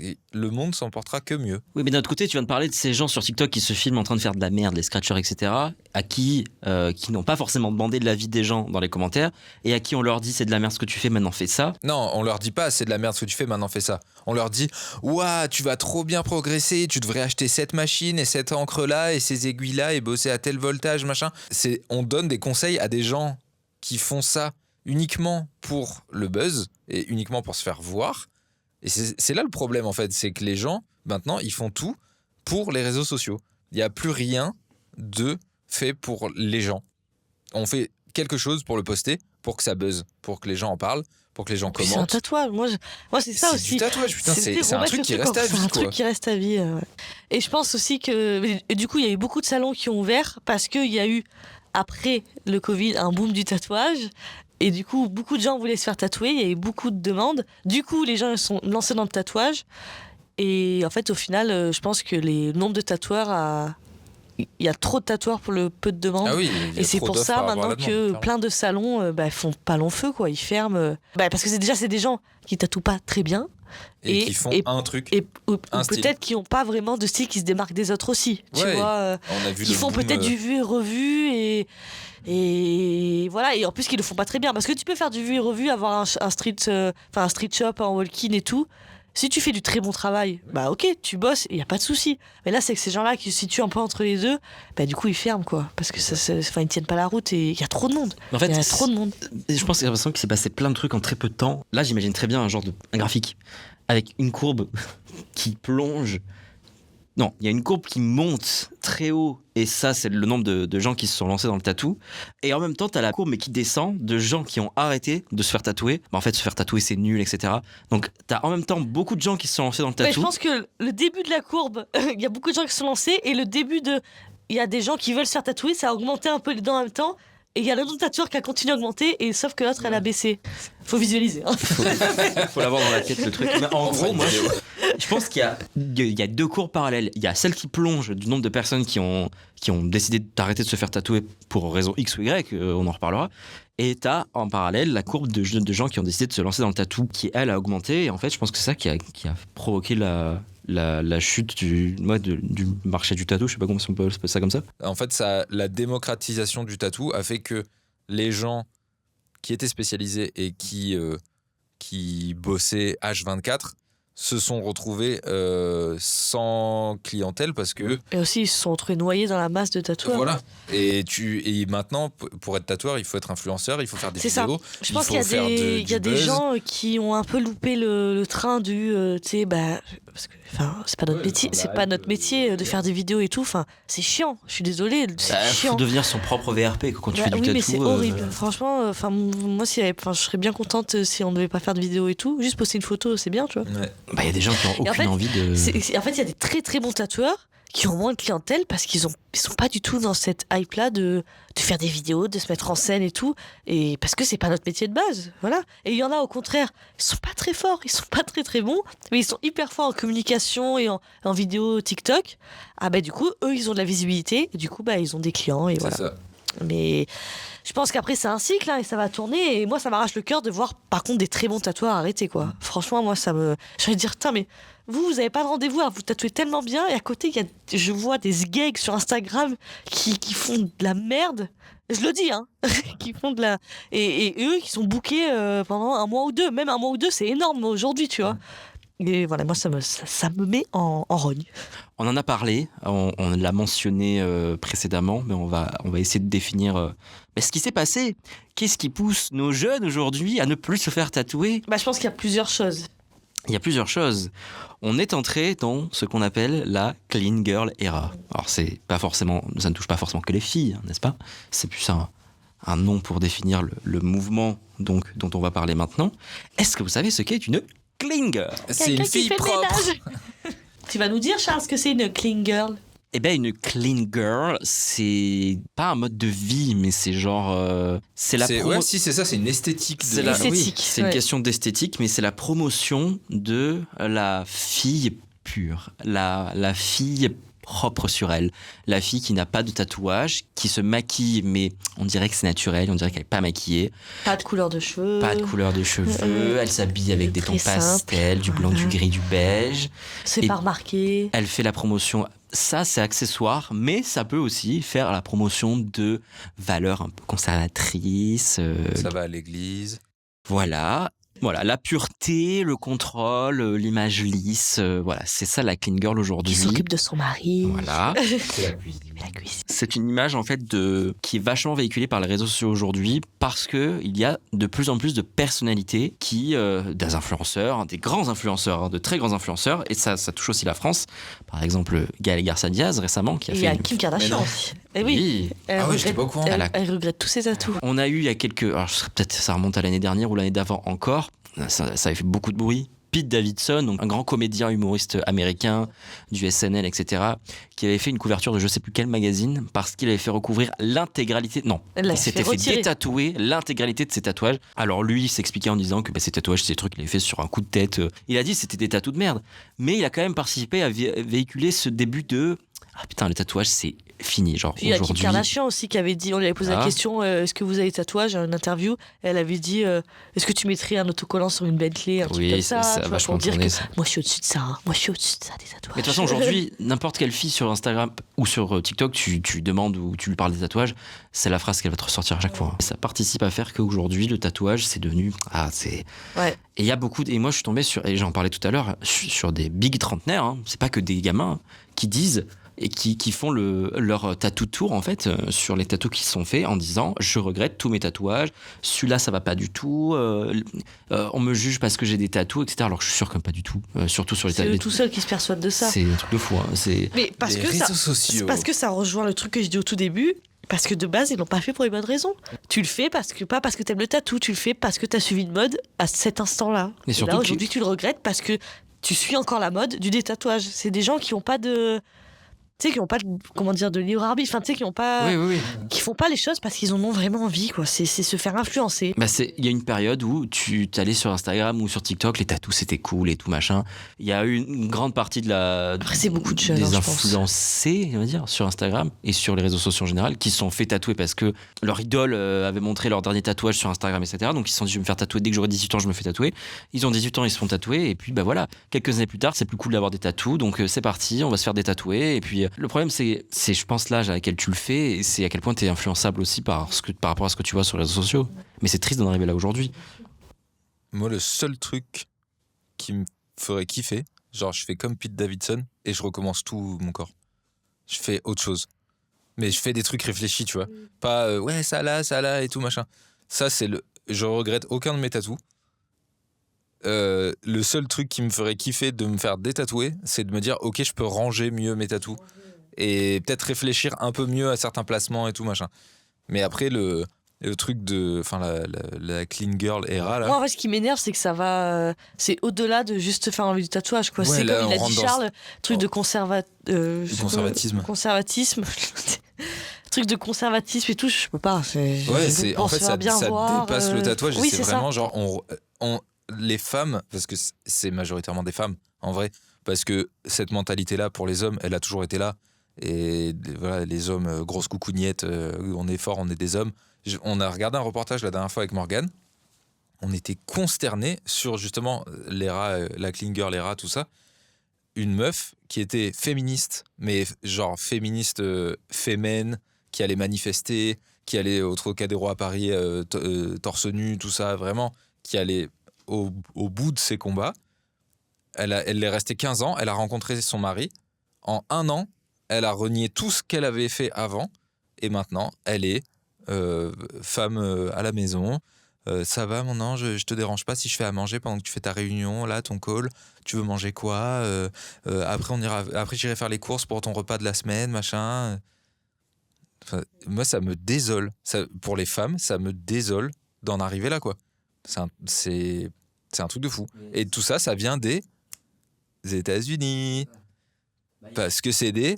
Et le monde s'en portera que mieux. Oui, mais d'un autre côté, tu viens de parler de ces gens sur TikTok qui se filment en train de faire de la merde, les scratchers, etc., à qui n'ont pas forcément demandé de l'avis des gens dans les commentaires, et à qui on leur dit c'est de la merde ce que tu fais, maintenant fais ça. Non, on leur dit pas c'est de la merde ce que tu fais, maintenant fais ça. On leur dit ouah, tu vas trop bien progresser, tu devrais acheter cette machine et cette encre là et ces aiguilles là et bosser à tel voltage, machin. On donne des conseils à des gens qui font ça uniquement pour le buzz et uniquement pour se faire voir. Et c'est là le problème en fait, c'est que les gens maintenant ils font tout pour les réseaux sociaux. Il n'y a plus rien de fait pour les gens. On fait quelque chose pour le poster, pour que ça buzz, pour que les gens en parlent, pour que les gens Puis c'est un commentent. tatouage. Moi, c'est ça aussi. C'est du tatouage, putain, c'est un remettre truc le qui reste à vie. C'est un quoi. truc qui reste à vie. Ouais. Et je pense aussi que, et du coup, il y a eu beaucoup de salons qui ont ouvert parce qu'il y a eu, après le Covid, un boom du tatouage. Et du coup, beaucoup de gens voulaient se faire tatouer, il y a eu beaucoup de demandes. Du coup, les gens se sont lancés dans le tatouage. Et en fait, au final, je pense que le nombre de tatoueurs il y a trop de tatoueurs pour le peu de demandes. Ah oui, il y a et c'est trop pour d'offres ça par rapport à maintenant la demande, que clairement. plein de salons font pas long feu, quoi. Ils ferment. Parce que c'est des gens qui tatouent pas très bien. Et qui font un truc. Ou Un style. peut-être qui n'ont pas vraiment de style qui se démarque des autres aussi. Tu Ouais. vois, On a vu qui le font boom, peut-être du vu et revu et voilà, et en plus qu'ils le font pas très bien parce que tu peux faire du vu et revu, avoir un street shop en walk-in et tout. Si tu fais du très bon travail, bah ok, tu bosses et y a pas de souci. Mais là, c'est que ces gens-là qui se situent un peu entre les deux, bah du coup ils ferment quoi, parce que ils tiennent pas la route et il y a trop de monde. En fait, Il y a trop de monde. je pense que j'ai l'impression qu'il s'est passé plein de trucs en très peu de temps. Là, j'imagine très bien un graphique avec une courbe qui plonge. Non, il y a une courbe qui monte très haut, et ça, c'est le nombre de gens qui se sont lancés dans le tatou. Et en même temps, t'as la courbe, mais qui descend, de gens qui ont arrêté de se faire tatouer. Bah, en fait, se faire tatouer, c'est nul, etc. Donc, t'as en même temps beaucoup de gens qui se sont lancés dans le Ouais, tatou. je pense que le début de la courbe, il y a beaucoup de gens qui se sont lancés et le début il y a des gens qui veulent se faire tatouer, ça a augmenté un peu les dents en même temps. Et il y a le nombre de tatoueurs qui a continué à augmenter, et sauf que l'autre, elle a baissé. Faut visualiser. Hein. Faut l'avoir dans la tête, le truc. Mais en On fera gros, une moi, vidéo. je pense qu'il y a deux courbes parallèles. Il y a celle qui plonge du nombre de personnes qui ont décidé d'arrêter de se faire tatouer pour raison X ou Y, on en reparlera. Et t'as en parallèle la courbe de gens qui ont décidé de se lancer dans le tatou, qui elle a augmenté. Et en fait, je pense que c'est ça qui a provoqué la chute du marché du tatou. Je sais pas comment on peut appeler ça comme ça. En fait, la démocratisation du tatou a fait que les gens qui étaient spécialisés et qui bossaient H24 se sont retrouvés sans clientèle parce que Et aussi, ils se sont retrouvés noyés dans la masse de tatoueurs. voilà. Et maintenant, pour être tatoueur, il faut être influenceur, il faut faire des C'est ça. vidéos. Je pense faut qu'il faire y du a des buzz. gens qui ont un peu loupé le train du, tu sais, bah, parce que, c'est pas notre métier, c'est pas notre métier de faire des vidéos et tout. Enfin, c'est chiant. Je suis désolée, c'est chiant. Faut devenir son propre VRP quand tu Bah fais du oui, tatou. mais c'est horrible. Franchement, moi, je serais bien contente si on ne devait pas faire de vidéos et tout. Juste poster une photo, c'est bien, tu vois. Ouais. Bah, il y a des gens qui ont Et en aucune fait, envie de. En fait, il y a des très très bons tatoueurs qui ont moins de clientèle parce qu'ils sont pas du tout dans cette hype-là de faire des vidéos, de se mettre en scène et tout. Et parce que c'est pas notre métier de base. Voilà. Et il y en a au contraire, ils sont pas très forts, ils sont pas très très bons, mais ils sont hyper forts en communication et en vidéo TikTok. Ah bah du coup, eux, ils ont de la visibilité. Et du coup, bah, ils ont des clients et C'est voilà. ça. Mais je pense qu'après c'est un cycle et ça va tourner, et moi ça m'arrache le cœur de voir par contre des très bons tatoueurs arrêter quoi. Franchement moi j'ai envie de dire putain, mais vous avez pas de rendez-vous, vous tatouez tellement bien, et à côté je vois des gags sur Instagram qui font de la merde, je le dis hein, qui font de la et eux qui sont bookés pendant un mois ou deux, même un mois ou deux c'est énorme aujourd'hui tu vois. Et voilà, moi ça me met en rogne. On en a parlé, on l'a mentionné précédemment, mais on va essayer de définir ce qui s'est passé. Qu'est-ce qui pousse nos jeunes aujourd'hui à ne plus se faire tatouer ? Bah je pense qu'il y a plusieurs choses. Il y a plusieurs choses. On est entré dans ce qu'on appelle la clean girl era. Alors ça ne touche pas forcément que les filles, hein, n'est-ce pas ? C'est plus un nom pour définir le mouvement dont on va parler maintenant. Est-ce que vous savez ce qu'est une clean girl ? C'est une Quelqu'un qui fille fait le propre. ménage. Tu vas nous dire, Charles, ce que c'est une clean girl? Eh bien, une clean girl, c'est pas un mode de vie, mais c'est genre... c'est ça, c'est une esthétique. C'est la- Esthétique, oui, c'est une ouais. question d'esthétique, mais c'est la promotion de la fille pure, la fille propre sur elle, la fille qui n'a pas de tatouage, qui se maquille, mais on dirait que c'est naturel, on dirait qu'elle n'est pas maquillée, Pas de couleur de cheveux. pas de couleur de cheveux, elle s'habille avec des tons Très simple, pastels, du blanc, du voilà. gris, du beige. C'est Et- pas remarqué. Elle fait la promotion, ça c'est accessoire, mais ça peut aussi faire la promotion de valeurs un peu conservatrices. Ça va à l'église. Voilà, la pureté, le contrôle, l'image lisse, voilà, c'est ça la clean girl aujourd'hui. Qui s'occupe de son mari. Voilà. La cuisine. C'est une image en fait qui est vachement véhiculée par les réseaux sociaux aujourd'hui parce que il y a de plus en plus de personnalités des influenceurs, des grands influenceurs, de très grands influenceurs, et ça touche aussi la France. Par exemple, Gaël Garcia Diaz récemment qui a Et il fait y a une... Kim Mais Kardashian non. aussi. Et oui. Elle Ah oui, j'étais regrette- pas au courant. Elle regrette tous ses atouts. On a eu il y a alors peut-être ça remonte à l'année dernière ou l'année d'avant encore, ça avait fait beaucoup de bruit. Pete Davidson, donc un grand comédien humoriste américain du SNL, etc., qui avait fait une couverture de je sais plus quel magazine parce qu'il avait fait recouvrir l'intégralité. Non, Elle l'a il s'était fait retirer. détatouer l'intégralité de ses tatouages. Alors lui, il s'expliquait en disant que ses tatouages, c'est des trucs qu'il avait fait sur un coup de tête. Il a dit que c'était des tatous de merde, mais il a quand même participé à véhiculer ce début de ah putain, le tatouage, c'est fini. Genre, Puis il y a Kim aujourd'hui. Kardashian aussi qui avait dit, on lui avait posé la Ah. question, est-ce que vous avez des tatouages, une interview, elle avait dit, est-ce que tu mettrais un autocollant sur une Bentley, un truc comme Oui, ça ça, a tu vois, vachement pour dire tourné, que ça. moi je suis au-dessus de ça, hein. Moi je suis au-dessus de ça, des tatouages. Mais de toute façon, aujourd'hui, n'importe quelle fille sur Instagram ou sur TikTok, tu demandes ou tu lui parles des tatouages, c'est la phrase qu'elle va te ressortir à chaque fois. Ça participe à faire qu'aujourd'hui, le tatouage, c'est devenu. Ah, c'est. Ouais. Et il y a beaucoup. Et moi, je suis tombé sur. Et j'en parlais tout à l'heure, sur des big trentenaires, hein, c'est pas que des gamins, qui disent. Et qui font leur tatou tour, en fait, sur les tatous qui sont faits, en disant je regrette tous mes tatouages, celui-là ça va pas du tout, on me juge parce que j'ai des tatous, etc. Alors que je suis sûr que pas du tout, surtout sur les C'est eux tatous. tout seuls qui se persuadent de ça. C'est un truc de fou. Hein. C'est... Mais parce Les que, réseaux ça, sociaux. c'est parce que ça rejoint le truc que je dis au tout début. Parce que de base, ils l'ont pas fait pour les bonnes raisons. Tu le fais pas parce que t'aimes le tatou, tu le fais parce que t'as suivi une mode à cet instant-là. Et Et surtout là, que- aujourd'hui, tu le regrettes parce que tu suis encore la mode du détatouage. C'est des gens qui ont pas de. Tu sais, qui ont pas de, comment dire, de libre arbitre. Enfin, tu sais, qui ont pas. Oui. Qui font pas les choses parce qu'ils en ont vraiment envie, quoi. C'est se faire influencer. Bah il y a une période où tu t'allais sur Instagram ou sur TikTok, les tatous c'était cool et tout machin. Il y a eu une grande partie de la Après, c'est beaucoup de jeunes, des hein, je pense. influencés, on va dire, sur Instagram et sur les réseaux sociaux en général, qui se sont fait tatouer parce que leur idole avait montré leur dernier tatouage sur Instagram, etc. Donc ils se sont dit, je vais me faire tatouer dès que j'aurai 18 ans, je me fais tatouer. Ils ont 18 ans, ils se font tatouer et puis bah voilà, quelques années plus tard, c'est plus cool d'avoir des tatous, donc c'est parti, on va se faire des tatoués. Et puis le problème c'est je pense l'âge à laquelle tu le fais et c'est à quel point tu es influençable aussi par rapport à ce que tu vois sur les réseaux sociaux. Mais c'est triste d'en arriver là aujourd'hui. Moi, le seul truc qui me ferait kiffer, genre je fais comme Pete Davidson et je recommence tout mon corps. Je fais autre chose. Mais je fais des trucs réfléchis, tu vois. Pas ouais, ça là et tout machin. Ça, c'est le. Je regrette aucun de mes tatous. Le seul truc qui me ferait kiffer de me faire détatouer, c'est de me dire ok, je peux ranger mieux mes tatous et peut-être réfléchir un peu mieux à certains placements et tout machin. Mais après le truc de, enfin la clean girl era là. Moi, en vrai, ce qui m'énerve, c'est que ça va. C'est au-delà de juste te faire enlever du tatouage, quoi. Ouais, C'est là, comme il a on dit rentre dans Charles, truc de conservatisme. Conservatisme. Truc de conservatisme et tout, je peux pas. Ouais, c'est en fait ça dépasse le tatouage. Oui, et c'est c'est vraiment genre les femmes, parce que c'est majoritairement des femmes en vrai, parce que cette mentalité là pour les hommes, elle a toujours été là. Et voilà, les hommes grosses coucougnettes, on est fort, on est des hommes. On a regardé un reportage la dernière fois avec Morgane. On était consternés sur justement l'ERA, la clean girl era, tout ça. Une meuf qui était féministe, mais genre féministe fémène, qui allait manifester, qui allait au Trocadéro à Paris, torse nu, tout ça, vraiment, qui allait au bout de ses combats. Elle est restée 15 ans, elle a rencontré son mari. En 1 an, elle a renié tout ce qu'elle avait fait avant, et maintenant, elle est femme à la maison. Ça va, mon ange, je te dérange pas si je fais à manger pendant que tu fais ta réunion, là, ton call. Tu veux manger quoi? Après, j'irai faire les courses pour ton repas de la semaine, machin. Enfin, moi, ça me désole. Pour les femmes, ça me désole d'en arriver là, quoi. C'est un truc de fou. Et tout ça, ça vient des États-Unis. Parce que c'est des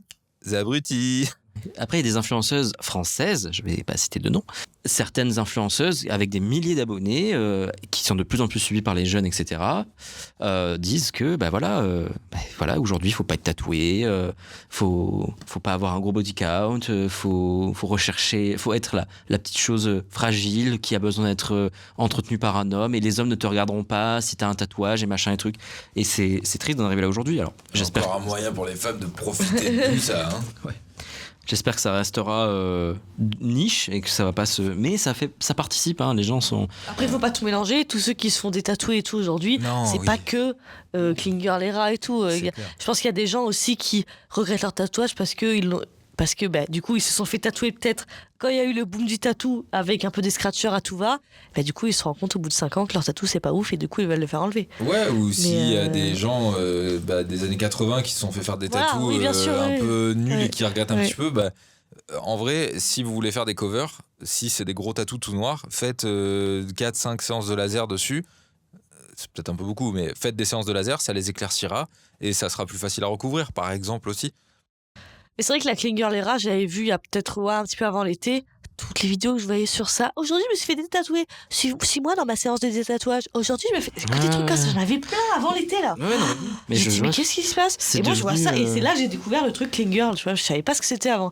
abrutis. Après, il y a des influenceuses françaises, je vais pas citer de nom, certaines influenceuses avec des milliers d'abonnés qui sont de plus en plus suivies par les jeunes, etc., disent que voilà, aujourd'hui, il faut pas être tatoué, faut pas avoir un gros body count, faut rechercher, faut être la petite chose fragile qui a besoin d'être entretenue par un homme, et les hommes ne te regarderont pas si t'as un tatouage et machin et truc. Et c'est triste d'en arriver là aujourd'hui. Alors, j'espère. Encore un moyen pour les femmes de profiter de tout ça. Hein. Ouais. J'espère que ça restera niche et que ça va pas se. Mais ça participe, hein, les gens sont. Après, il faut pas tout mélanger. Tous ceux qui se font des tatoués et tout aujourd'hui, Non, c'est oui. pas que Clean Girl Era et tout. C'est clair. Je pense qu'il y a des gens aussi qui regrettent leur tatouage parce que du coup, ils se sont fait tatouer peut-être quand il y a eu le boom du tatou avec un peu des scratchers à tout va. Du coup, ils se rendent compte au bout de 5 ans que leur tatou, c'est pas ouf et du coup, ils veulent le faire enlever. Ouais, ou s'il y a Mais, des gens des années 80 qui se sont fait faire des Voilà, tatous oui, bien sûr, un oui. peu nuls Ouais. et qui regrettent un Ouais. petit peu, en vrai, si vous voulez faire des covers, si c'est des gros tatous tout noirs, faites 4-5 séances de laser dessus. C'est peut-être un peu beaucoup, mais faites des séances de laser, ça les éclaircira et ça sera plus facile à recouvrir, par exemple aussi. Mais c'est vrai que la Clean Girl Era, j'avais vu il y a peut-être un petit peu avant l'été, toutes les vidéos que je voyais sur ça. Aujourd'hui, je me suis fait détatouer. 6 mois dans ma séance de détatouage. Aujourd'hui, je me fais des trucs comme ça. J'en avais plein avant l'été, là. Ouais, non, mais J'ai dit, mais qu'est-ce qui se passe? Et moi, je vois ça. Et c'est là que j'ai découvert le truc Clean Girl. Tu vois, je savais pas ce que c'était avant.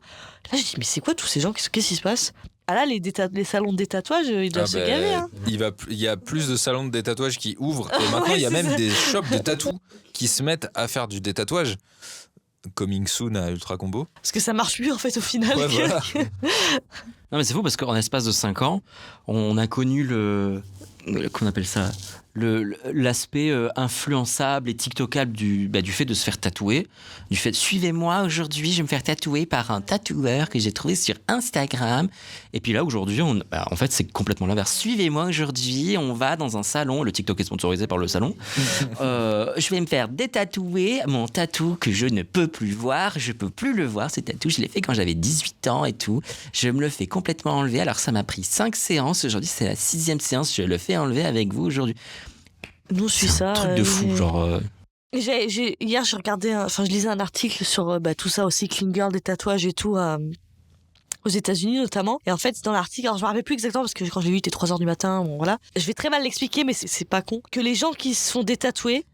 Là, j'ai dit, mais c'est quoi tous ces gens? Qu'est-ce qui se passe? Ah là, les salons de détatouage, ils doivent se gaver. Hein. Il y a plus de salons de détatouage qui ouvrent. Et maintenant, il y a même des shops de tatou qui se mettent à faire du détatouage. Coming soon à Ultra Combo. Parce que ça marche mieux en fait au final. Ouais, voilà. Non, mais c'est fou parce qu'en espace de 5 ans, on a connu qu'on appelle ça l'aspect influençable et tiktokable du fait de se faire tatouer, du fait suivez-moi aujourd'hui, je vais me faire tatouer par un tatoueur que j'ai trouvé sur Instagram. Et puis là aujourd'hui, en fait c'est complètement l'inverse. Suivez-moi aujourd'hui, on va dans un salon, le TikTok est sponsorisé par le salon. Je vais me faire détatouer mon tatou que je ne peux plus voir, je peux plus le voir, ce tatou, je l'ai fait quand j'avais 18 ans et tout. Je me le fais complètement enlever. Alors ça m'a pris 5 séances. Aujourd'hui c'est la 6e séance, je le fais enlever avec vous aujourd'hui. Nous, je suis ça. Un truc de fou, genre. Hier, je regardais, je lisais un article sur tout ça aussi, Clean Girl, des tatouages et tout, aux États-Unis notamment. Et en fait, dans l'article, alors je me rappelle plus exactement parce que quand je l'ai lu, il était 3h du matin, bon voilà. Je vais très mal l'expliquer, mais c'est pas con. Que les gens qui se font détatouer,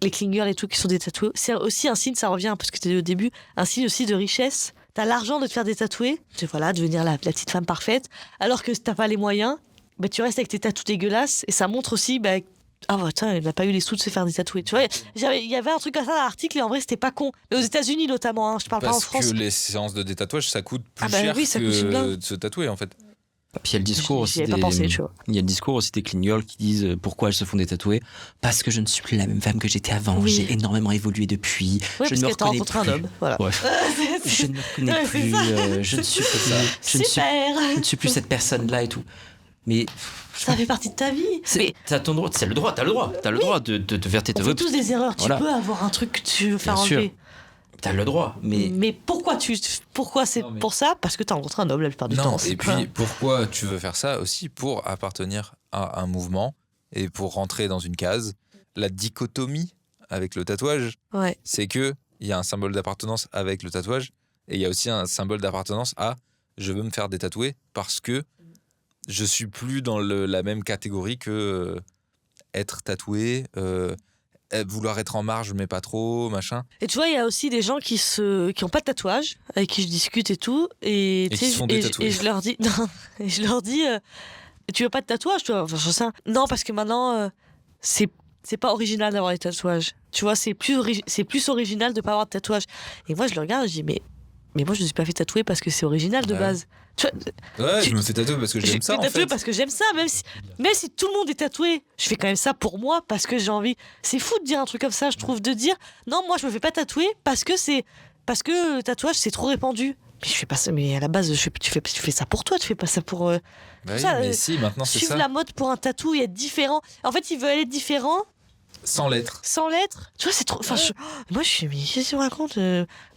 les Clean Girls et tout qui sont détatoués, c'est aussi un signe, ça revient parce que t'es au début, un signe aussi de richesse. T'as l'argent de te faire détatouer, voilà, devenir la petite femme parfaite, alors que si t'as pas les moyens, tu restes avec tes tatous dégueulasses et ça montre aussi ah putain, elle n'a pas eu les sous de se faire détatouer. Tu vois, il y avait un truc comme ça dans l'article et en vrai c'était pas con. Mais aux États-Unis notamment, hein, je parle pas en France. Parce que les séances de détatouage ça coûte plus cher ça coûte que de se tatouer en fait. Puis il y a le discours aussi pas pensé, tu vois. Il y a le discours aussi des clean girls qui disent pourquoi elles se font détatouer parce que je ne suis plus la même femme que j'étais avant. Oui. J'ai énormément évolué depuis. Oui, je ne me parce que t'as reconnais rencontré plus. un homme. Voilà. Ouais. Je ne me reconnais plus. Je ne suis plus ça. Je ne suis plus cette personne-là et tout. Mais ça fait partie de ta vie. T'as ton droit, t'as le droit de te faire tatouer. On fait tous des erreurs. Voilà. Tu peux avoir un truc que tu veux faire enlever. T'as le droit, mais pourquoi c'est pour ça? Parce que t'as rencontré un homme la plupart du temps. Et puis pourquoi tu veux faire ça aussi? Pour appartenir à un mouvement et pour rentrer dans une case. La dichotomie avec le tatouage, c'est que il y a un symbole d'appartenance avec le tatouage et il y a aussi un symbole d'appartenance à je veux me faire détatouer parce que je suis plus dans la même catégorie que être tatoué, vouloir être en marge mais pas trop, machin. Et tu vois, il y a aussi des gens qui ont pas de tatouage, avec qui je discute et tout, et qui se font détatouer. Et je leur dis, tu veux pas de tatouage, toi? Enfin, je sais. Non, parce que maintenant, c'est pas original d'avoir des tatouages. Tu vois, c'est plus original de pas avoir de tatouage. Et moi, je le regarde, je dis, mais moi, je ne suis pas fait tatouer parce que c'est original de base. Tu vois, je me fais tatouer parce que j'aime ça, en fait. Je me fais tatouer parce que j'aime ça, même si tout le monde est tatoué, je fais quand même ça pour moi, parce que j'ai envie. C'est fou de dire un truc comme ça, je trouve, de dire, non, moi, je me fais pas tatouer parce que le tatouage, c'est trop répandu. Mais je fais pas ça, mais à la base, tu fais ça pour toi, tu fais pas ça pour... mais si, maintenant, c'est ça. Suivre la mode pour un tatou et être différent. En fait, ils veulent être différents. Sans lettres. Tu vois, c'est trop. Enfin, moi, je suis. Mais qu'est-ce que tu me racontes?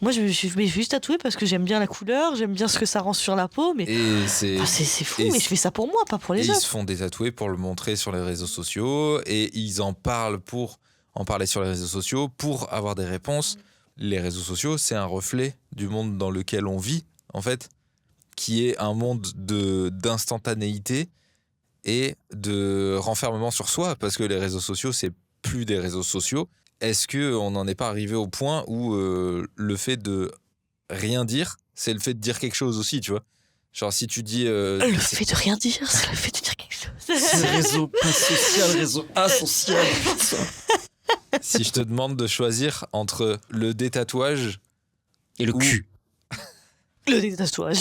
Moi, je vais juste tatouer parce que j'aime bien la couleur, j'aime bien ce que ça rend sur la peau. Mais c'est fou, mais je fais ça pour moi, pas pour les autres. Ils se font des tatoués pour le montrer sur les réseaux sociaux et ils en parlent pour en parler sur les réseaux sociaux, pour avoir des réponses. Les réseaux sociaux, c'est un reflet du monde dans lequel on vit, en fait, qui est un monde d'instantanéité et de renfermement sur soi, parce que les réseaux sociaux, c'est plus des réseaux sociaux. Est-ce qu'on n'en est pas arrivé au point où le fait de rien dire, c'est le fait de dire quelque chose aussi, tu vois? Genre si tu dis... le fait de rien dire, c'est le fait de dire quelque chose. C'est réseau pas social, réseau asocial. Si je te demande de choisir entre le détatouage et le cul. Le détatouage.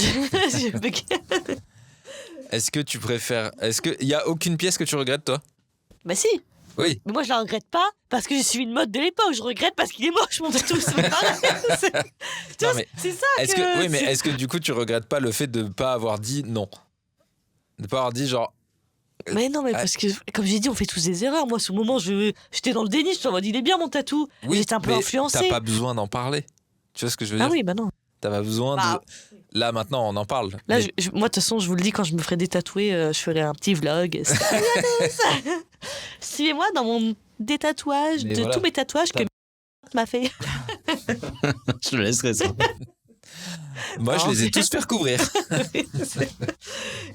Est-ce que tu préfères... Est-ce qu'il n'y a aucune pièce que tu regrettes, toi? Bah si. Oui. Mais moi, je la regrette pas parce que j'ai suivi une mode de l'époque. Je regrette parce qu'il est moche, mon tatou. C'est ça mais est-ce que du coup, tu regrettes pas le fait de ne pas avoir dit non? De ne pas avoir dit genre... Mais non, mais parce que, comme j'ai dit, on fait tous des erreurs. Moi, ce moment, j'étais dans le déni. Je me suis dit, il est bien mon tatou. Oui, j'étais un peu influencée. T'as pas besoin d'en parler. Tu vois ce que je veux dire? Ah oui, bah non. T'as pas besoin de... Là, maintenant, on en parle. Là, moi, de toute façon, je vous le dis, quand je me ferai détatouer, je ferai un petit vlog. Suivez-moi dans mon détatouage tous mes tatouages que m'a fait. Je le laisserai ça. Moi, je Non, les ai c'est- tous fait recouvrir.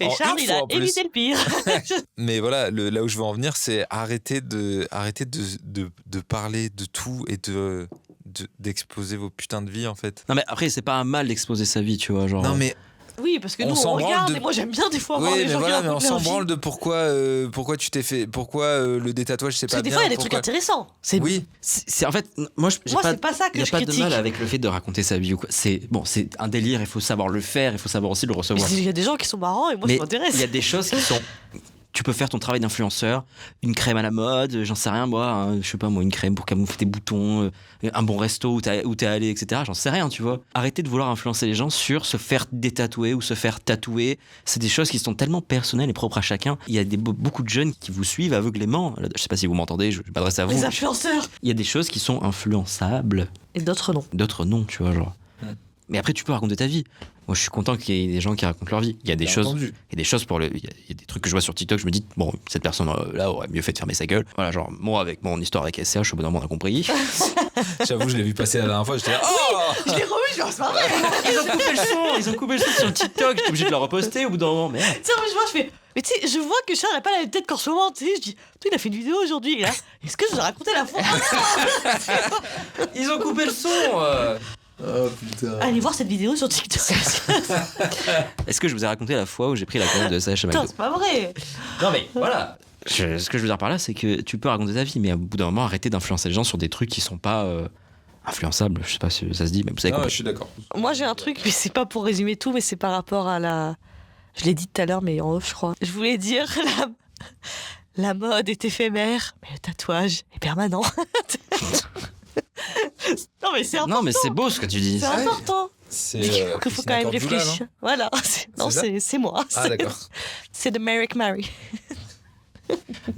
Et En Charles, une il fois, a en plus. évité le pire. Mais voilà, là où je veux en venir, c'est arrêter de parler de tout et d'exposer vos putains de vies, en fait. Non mais après c'est pas un mal d'exposer sa vie, tu vois, genre. Non, mais Oui, parce que On nous, s'en on branle regarde, de- et moi, j'aime bien des fois voir oui, les mais gens voilà, qui mais on racontent leur s'en vie. branle de pourquoi tu t'es fait, pourquoi le détatouage c'est Parce pas que des bien. fois, il y a des trucs pourquoi- intéressants. C'est... Oui, C'est en fait, moi j'ai Moi, pas. c'est pas ça Il que n'y a je pas de critique. mal avec le fait de raconter sa vie ou quoi. C'est bon, c'est un délire, il faut savoir le faire, il faut savoir aussi le Mais recevoir. il y a des gens qui sont marrants et moi, Mais ça m'intéresse. il y a des choses qui sont. Tu peux faire ton travail d'influenceur, une crème à la mode, j'en sais rien moi, hein, je sais pas moi, une crème pour camoufler tes boutons, un bon resto où t'es allé, etc. J'en sais rien, tu vois. Arrêtez de vouloir influencer les gens sur se faire détatouer ou se faire tatouer. C'est des choses qui sont tellement personnelles et propres à chacun. Il y a beaucoup de jeunes qui vous suivent aveuglément. Je sais pas si vous m'entendez, je m'adresse à vous. Les influenceurs. Il y a des choses qui sont influençables, Et d'autres non. d'autres non, tu vois, genre. Mais après, tu peux raconter ta vie. Moi, je suis content qu'il y ait des gens qui racontent leur vie. Il y a des choses. Il y a des choses il y a des trucs que je vois sur TikTok, je me dis, bon, cette personne-là aurait mieux fait de fermer sa gueule. Voilà, genre, moi, avec mon histoire avec SCH, au bout d'un moment, on a compris. j'avoue, je l'ai vu passer la dernière fois, j'étais là, oh Je l'ai revu, je me c'est pas vrai. Ils ont coupé le son sur le TikTok, j'étais obligé de le reposter au bout d'un moment, merde. Tu sais, je vois, je fais. Mais tu sais, je vois que Charles n'a pas la tête qu'en ce moment. Tu sais, je dis, toi, il a fait une vidéo aujourd'hui. Là. Est-ce que je vous ai raconté la fois Ils ont coupé le son Oh putain. Allez voir cette vidéo sur TikTok. Est-ce que je vous ai raconté la fois où j'ai pris la commande de SCH à Putain, McDo? c'est pas vrai. Non mais voilà. Ce que je veux dire par là, c'est que tu peux raconter ta vie, mais au bout d'un moment, arrêtez d'influencer les gens sur des trucs qui sont pas influençables. Je sais pas si ça se dit, mais vous savez Non, quoi. je suis d'accord. Moi, j'ai un truc, mais c'est pas pour résumer tout, mais c'est par rapport à la. Je l'ai dit tout à l'heure, mais en off, je crois. Je voulais dire la mode est éphémère, mais le tatouage est permanent. Non, mais c'est important. Non, mais c'est beau ce que tu dis. C'est important. C'est Il faut Christina quand même Cordula, réfléchir. Voilà. Non, C'est ça c'est moi. Ah d'accord. C'est de Merrick Mary.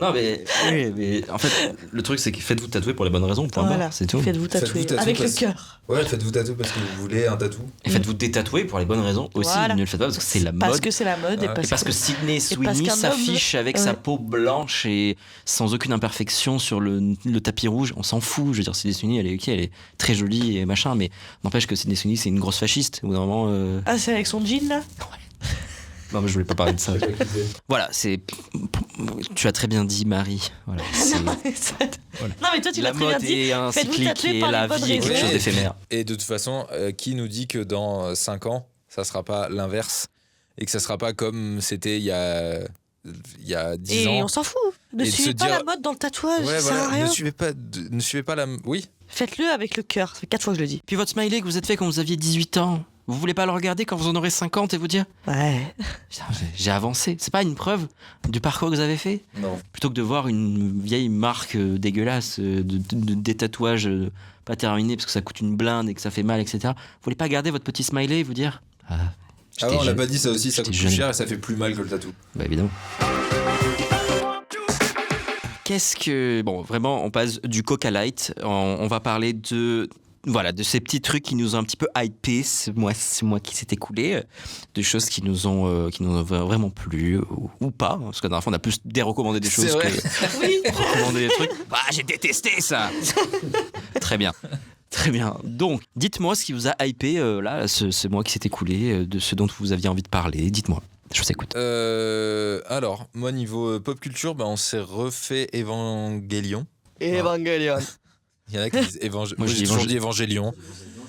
Non, mais, oui, mais en fait, le truc, c'est que faites-vous tatouer pour les bonnes raisons, point Voilà. barre, c'est tout. Faites-vous tatouer. Faites-vous tatouer Avec le parce- cœur. Ouais, faites-vous tatouer parce que vous voulez un tatou. Et faites-vous détatouer pour les bonnes raisons aussi. Voilà. Ne le faites pas parce que c'est la Parce mode. que c'est la mode et Ah. parce, Et parce que Sydney parce Sweeney qu'un homme- s'affiche avec sa Ouais. peau blanche et sans aucune imperfection sur le tapis rouge, on s'en fout. Je veux dire, Sydney Sweeney, elle est ok, elle est très jolie et machin, mais n'empêche que Sydney Sweeney, c'est une grosse fasciste. Au bout d'un moment. Ah, c'est avec son jean là. Non, mais je voulais pas parler de ça. Voilà, c'est. Tu as très bien dit, Marie. Voilà, c'est- Non, mais ça- Voilà. Non, mais toi, tu l'as la très bien mode dit. est un Faites-vous cyclique tatouer et par les la bonnes vie est quelque raisons. chose Ouais, d'éphémère. Et de toute façon, qui nous dit que dans 5 ans, ça sera pas l'inverse et que ça sera pas comme c'était il y a 10 Et ans. on s'en fout. Ne Et de suivez se pas dire- la mode dans le tatouage. Ouais, ça sert à voilà, rien. ne suivez pas la. Oui. Faites-le avec le cœur. Ça fait 4 fois que je le dis. Puis votre smiley que vous êtes fait quand vous aviez 18 ans, vous voulez pas le regarder quand vous en aurez 50 et vous dire Ouais. Putain, j'ai avancé. C'est pas une preuve du parcours que vous avez fait? Non. Plutôt que de voir une vieille marque dégueulasse des tatouages pas terminés parce que ça coûte une blinde et que ça fait mal, etc. Vous voulez pas garder votre petit smiley et vous dire Ah j'étais ouais, on l'a jeune. pas dit ça aussi, ça J'étais coûte jeune. plus cher et ça fait plus mal que le tatou. Bah évidemment. Qu'est-ce que... Bon, vraiment, on passe du Coca Light. On va parler de... Voilà, de ces petits trucs qui nous ont un petit peu hypés ce mois qui s'est écoulé, de choses qui nous ont vraiment plu ou pas, parce que la dernière fois on a plus dérecommandé des choses C'est vrai. que Oui. recommander des trucs. Bah, j'ai détesté ça. Très bien. Très bien. Donc, dites-moi ce qui vous a hypé là, ce mois qui s'est écoulé, de ce dont vous aviez envie de parler. Dites-moi. Je vous écoute. Alors, moi, niveau pop culture, on s'est refait Evangelion. Evangelion. Il y en a qui disent Évangélion. Moi, Moi, je j'ai dis toujours dit Évangélion.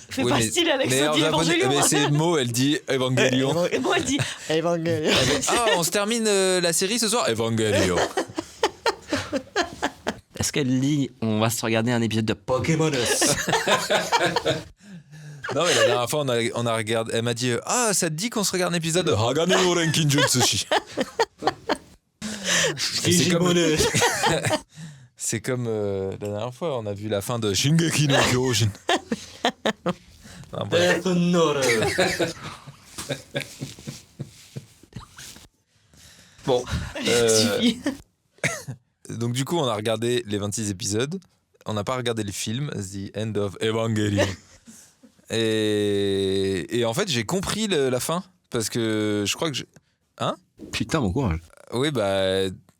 Fais Oui, pas mais- style avec Mais ça, en dit japonais, Evangelion. mais c'est le mot, elle dit Evangelion. Et moi, elle dit Evangelion. Ah, on se termine la série ce soir Evangelion. Est-ce qu'elle lit on va se regarder un épisode de Pokémon? Non, mais la dernière fois, on a regardé. Elle m'a dit ah, ça te dit qu'on se regarde un épisode de Hagane no Renkinjutsushi. Et c'est comme, c'est comme la dernière fois, on a vu la fin de Shingeki no Kyojin. Enfin, bref. Bon. Suffit. Donc du coup, on a regardé les 26 épisodes. On n'a pas regardé le film, The End of Evangelion. Et en fait, j'ai compris la fin parce que je crois que Putain, mon courage. oui,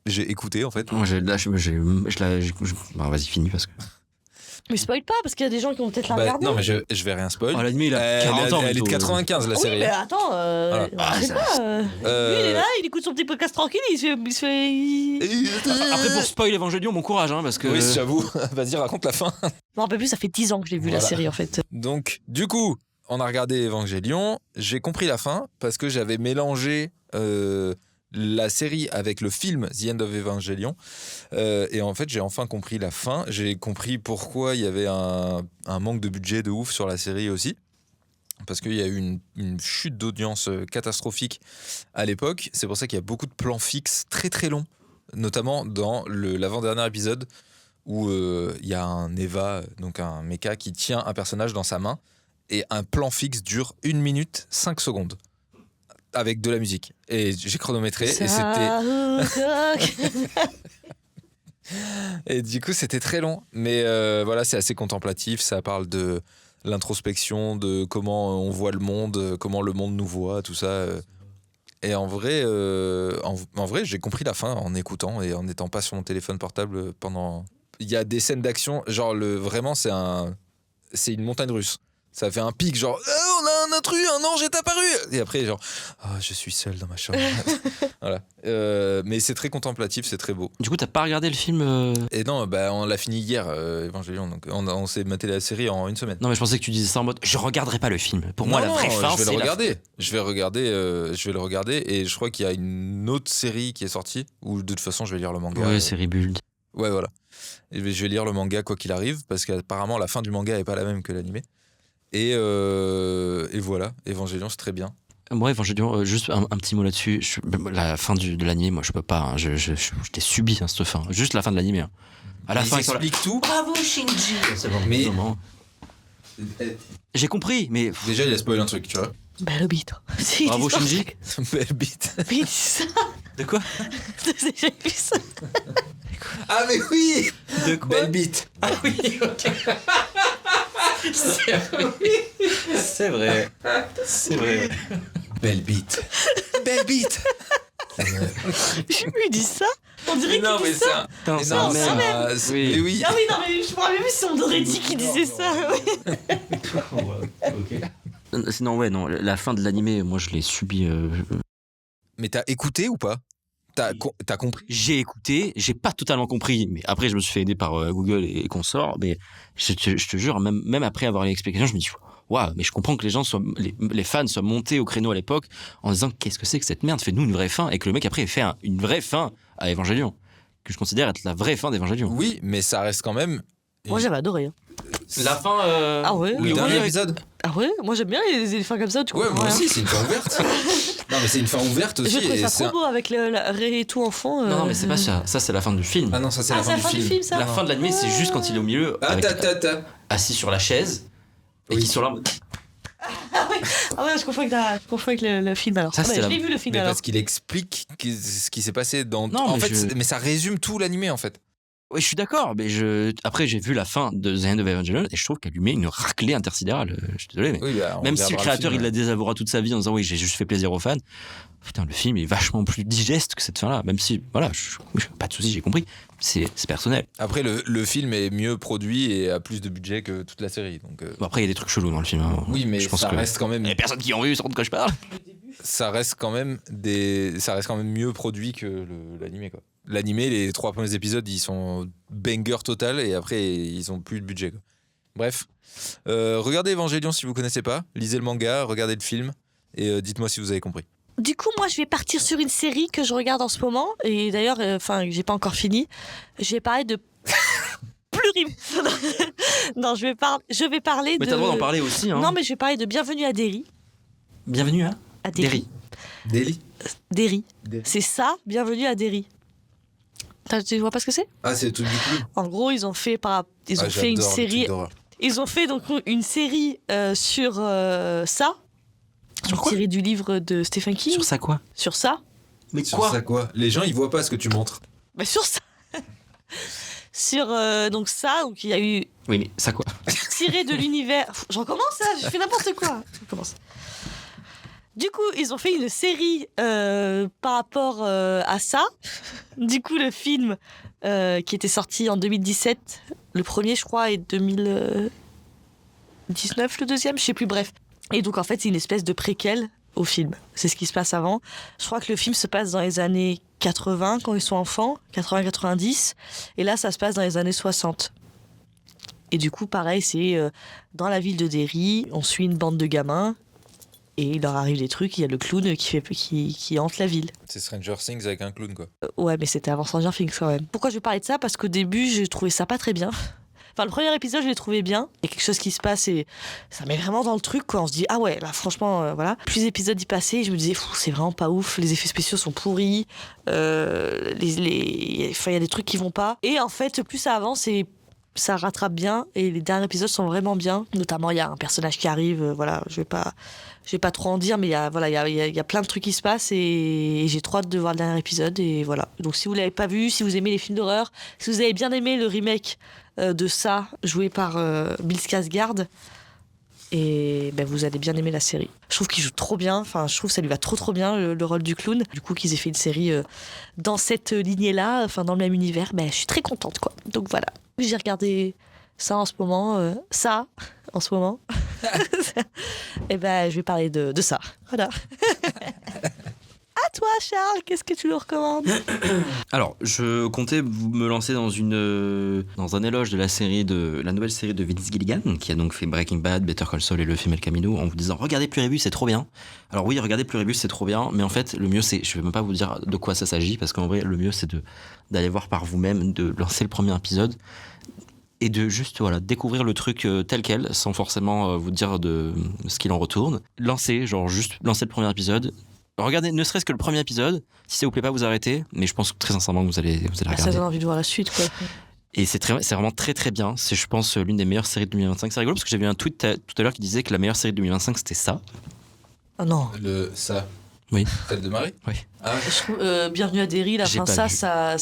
j'ai écouté en fait. Moi, bah, vas-y, finis parce que. Mais spoil pas, parce qu'il y a des gens qui vont peut-être la Bah, regarder. non, mais je vais rien spoil. Oh, l'animé, il a 40 ans. Elle est de bientôt. 95, la Oui, série. mais attends, Voilà. je sais pas. Lui, il est là, il écoute son petit podcast tranquille, il se fait. Après, pour spoil Evangelion, bon courage, hein, parce que. Oui, j'avoue. Vas-y, raconte la fin. Je me rappelle plus, ça fait 10 ans que j'ai vu la Voilà. série en fait. Donc, du coup, on a regardé Evangelion. J'ai compris la fin parce que j'avais mélangé la série avec le film The End of Evangelion. Et en fait, j'ai enfin compris la fin. J'ai compris pourquoi il y avait un manque de budget de ouf sur la série aussi. Parce qu'il y a eu une chute d'audience catastrophique à l'époque. C'est pour ça qu'il y a beaucoup de plans fixes très très longs, notamment dans l'avant-dernier épisode où il y a un Eva, donc un mecha, qui tient un personnage dans sa main et un plan fixe dure 1 minute 5 secondes avec de la musique. Et j'ai chronométré et et du coup c'était très long. Mais voilà, c'est assez contemplatif. Ça parle de l'introspection, de comment on voit le monde, comment le monde nous voit, tout ça. Et en vrai, j'ai compris la fin en écoutant et en n'étant pas sur mon téléphone portable pendant. Il y a des scènes d'action, genre vraiment c'est une montagne russe. Ça fait un pic, genre on a un intrus, un ange est apparu. Et après genre je suis seul dans ma chambre. Voilà. Mais c'est très contemplatif, c'est très beau. Du coup, t'as pas regardé le film Et non, bah on l'a fini hier, Evangelion. Donc on s'est maté la série en 1 semaine. Non, mais je pensais que tu disais ça en mode je regarderai pas le film. Pour moi, la vraie fin, je vais c'est le la regarder. Je vais le regarder et je crois qu'il y a une autre série qui est sortie où de toute façon je vais lire le manga. Ouais, c'est Rebuild. Ouais, voilà. Et je vais lire le manga quoi qu'il arrive parce qu'apparemment la fin du manga est pas la même que l'animé. Et voilà, Evangelion c'est très bien. Moi, Evangelion, juste un petit mot là-dessus. La fin de l'animé, moi, je peux pas. Hein. Je t'ai subi cette fin. Juste la fin de l'animé. Hein. À la fin, il explique tout. Bravo Shinji. C'est bon, Mais- vraiment. J'ai compris, mais Déjà il a spoilé un truc, tu vois. Bah le bite. Si, bravo il dit Shinji. Belle bite. ça. Mais il dit ça. De quoi? J'ai vu ça. Ah mais oui. De quoi? Belle bite. Ah oui, ok. C'est vrai. C'est vrai. Belle bite. Belle bite. Il dit ça. On dirait qu'il dit ça. Putain, Mais c'est non, un c'est mème. oui. Oui. Oui. Ah oui, non, mais je me rappelle plus si on aurait dit qu'il disait ça. Sinon, ouais, non, la fin de l'animé, moi, je l'ai subi. Mais t'as écouté ou pas? T'as compris? J'ai écouté, j'ai pas totalement compris, mais après, je me suis fait aider par Google et consorts. Mais je te jure, même après avoir l'explication, je me dis, waouh, mais je comprends que les fans soient montés au créneau à l'époque en disant qu'est-ce que c'est que cette merde, fais-nous une vraie fin, et que le mec après ait fait une vraie fin à Evangelion, que je considère être la vraie fin d'Evangelion. Oui, mais ça reste quand même. Moi j'avais adoré. Hein. La fin. Ah ouais? Le dernier épisode. Ah ouais? Moi j'aime bien les fins comme ça, tu Ouais, comprends moi rien. aussi, c'est une fin ouverte. Non, mais c'est une fin ouverte aussi. J'ai trouvé ça et c'est trop beau avec la Ré et tout enfant. Non, mais c'est pas ça. Ça, c'est la fin du film. Ah non, ça c'est Ah, la c'est fin la fin du film, ça. La fin de l'animé, c'est juste quand il est au milieu, avec- assis sur la chaise, et Oui. qui sont là. Ah ouais, je confonds avec le film alors. Ça, Ah bah, c'est je la- l'ai vu le film Mais alors. parce qu'il explique ce qui s'est passé dans. Non, en mais fait, mais ça résume tout l'animé en fait. Oui, je suis d'accord, mais après j'ai vu la fin de The End of Evangelion et je trouve qu'elle lui met une raclée intersidérale. Je suis désolé, mais Oui, bah, on même si le regardera créateur film. il la désavouera toute sa vie en disant oui, j'ai juste fait plaisir aux fans. Putain, le film est vachement plus digeste que cette fin-là, même si voilà, pas de souci, j'ai compris. C'est personnel. Après, le film est mieux produit et a plus de budget que toute la série. Donc, Bon, après il y a des trucs chelous dans le film. Hein. oui, mais je pense ça que reste quand même. les personnes qui ont vu sauront de quoi je parle. Ça reste quand même mieux produit que l'animé quoi. L'animé, les 3 premiers épisodes, ils sont banger total et après ils ont plus de budget quoi. Bref, regardez Evangelion si vous connaissez pas, lisez le manga, regardez le film et dites-moi si vous avez compris. Du coup, moi, je vais partir sur une série que je regarde en ce moment. Et d'ailleurs, j'ai pas encore fini. Je vais parler de Plurim. Non, je vais parler Mais de. t'as le droit d'en parler aussi. Hein. Non, mais je vais parler de Bienvenue à Derry. Bienvenue à À Derry. Derry. Daily. Derry. C'est ça, Bienvenue à Derry. Tu vois pas ce que c'est? Ah, c'est tout du coup. En gros, ils ont fait une série. Ils ont fait donc une série sur ça. Sur une quoi? série du livre de Stephen King. Sur ça quoi? Sur ça. Mais Sur ça quoi? Les gens ils voient pas ce que tu montres. Bah, sur ça. Sur donc ça, donc il y a eu Oui, mais ça quoi? tiré de l'univers. Je recommence là, je fais n'importe quoi. Je recommence. Du coup, ils ont fait une série par rapport à ça. Du coup, le film qui était sorti en 2017 Le premier, je crois, est 2019, le deuxième, je sais plus, bref. Et donc, en fait, c'est une espèce de préquel au film. C'est ce qui se passe avant. Je crois que le film se passe dans les années 80, quand ils sont enfants, 80-90. Et là, ça se passe dans les années 60. Et du coup, pareil, c'est dans la ville de Derry, on suit une bande de gamins. Et il leur arrive des trucs, il y a le clown qui hante la ville. C'est Stranger Things avec un clown, quoi. Ouais, mais c'était avant Stranger Things quand même. Pourquoi je vais parler de ça ? Parce qu'au début, j'ai trouvé ça pas très bien. Enfin, le premier épisode, je l'ai trouvé bien. Il y a quelque chose qui se passe et ça met vraiment dans le truc, quoi. On se dit, ah ouais, là, franchement, voilà. Plus l'épisode y passait, je me disais, c'est vraiment pas ouf. Les effets spéciaux sont pourris. Enfin, il y a des trucs qui vont pas. Et en fait, plus ça avance et ça rattrape bien. Et les derniers épisodes sont vraiment bien. Notamment, il y a un personnage qui arrive. Voilà, je vais pas trop en dire, mais il y a plein de trucs qui se passent et j'ai trop hâte de voir le dernier épisode. Et voilà. Donc, si vous l'avez pas vu, si vous aimez les films d'horreur, si vous avez bien aimé le remake de ça, joué par Bill Skarsgård, et ben vous allez bien aimer la série. Je trouve qu'il joue trop bien, enfin je trouve que ça lui va trop bien le rôle du clown. Du coup qu'ils aient fait une série dans cette lignée-là, enfin dans le même univers, ben je suis très contente, quoi. Donc voilà, j'ai regardé ça en ce moment, et ben je vais parler de ça. Voilà. À toi, Charles, qu'est-ce que tu nous recommandes ? Alors, je comptais me lancer dans un éloge de la nouvelle série de Vince Gilligan, qui a donc fait Breaking Bad, Better Call Saul et Le Film El Camino, en vous disant regardez Pluribus, c'est trop bien. Alors oui, regardez Pluribus, c'est trop bien, mais en fait, le mieux c'est, je vais même pas vous dire de quoi ça s'agit, parce qu'en vrai, le mieux c'est d'aller voir par vous-même, de lancer le premier épisode et de juste découvrir le truc tel quel, sans forcément vous dire de ce qu'il en retourne. Lancez le premier épisode. Regardez, ne serait-ce que le premier épisode. Si ça vous plaît pas, vous arrêtez. Mais je pense très sincèrement que vous allez regarder. Ça donne envie de voir la suite, quoi. Et c'est vraiment très très bien. C'est, je pense, l'une des meilleures séries de 2025. C'est rigolo parce que j'ai vu un tweet tout à l'heure qui disait que la meilleure série de 2025 c'était ça. Ah non. Ça. Oui. Celle de Marie. Oui. Ah ouais. Je trouve, Bienvenue à Derry, la fin, ça,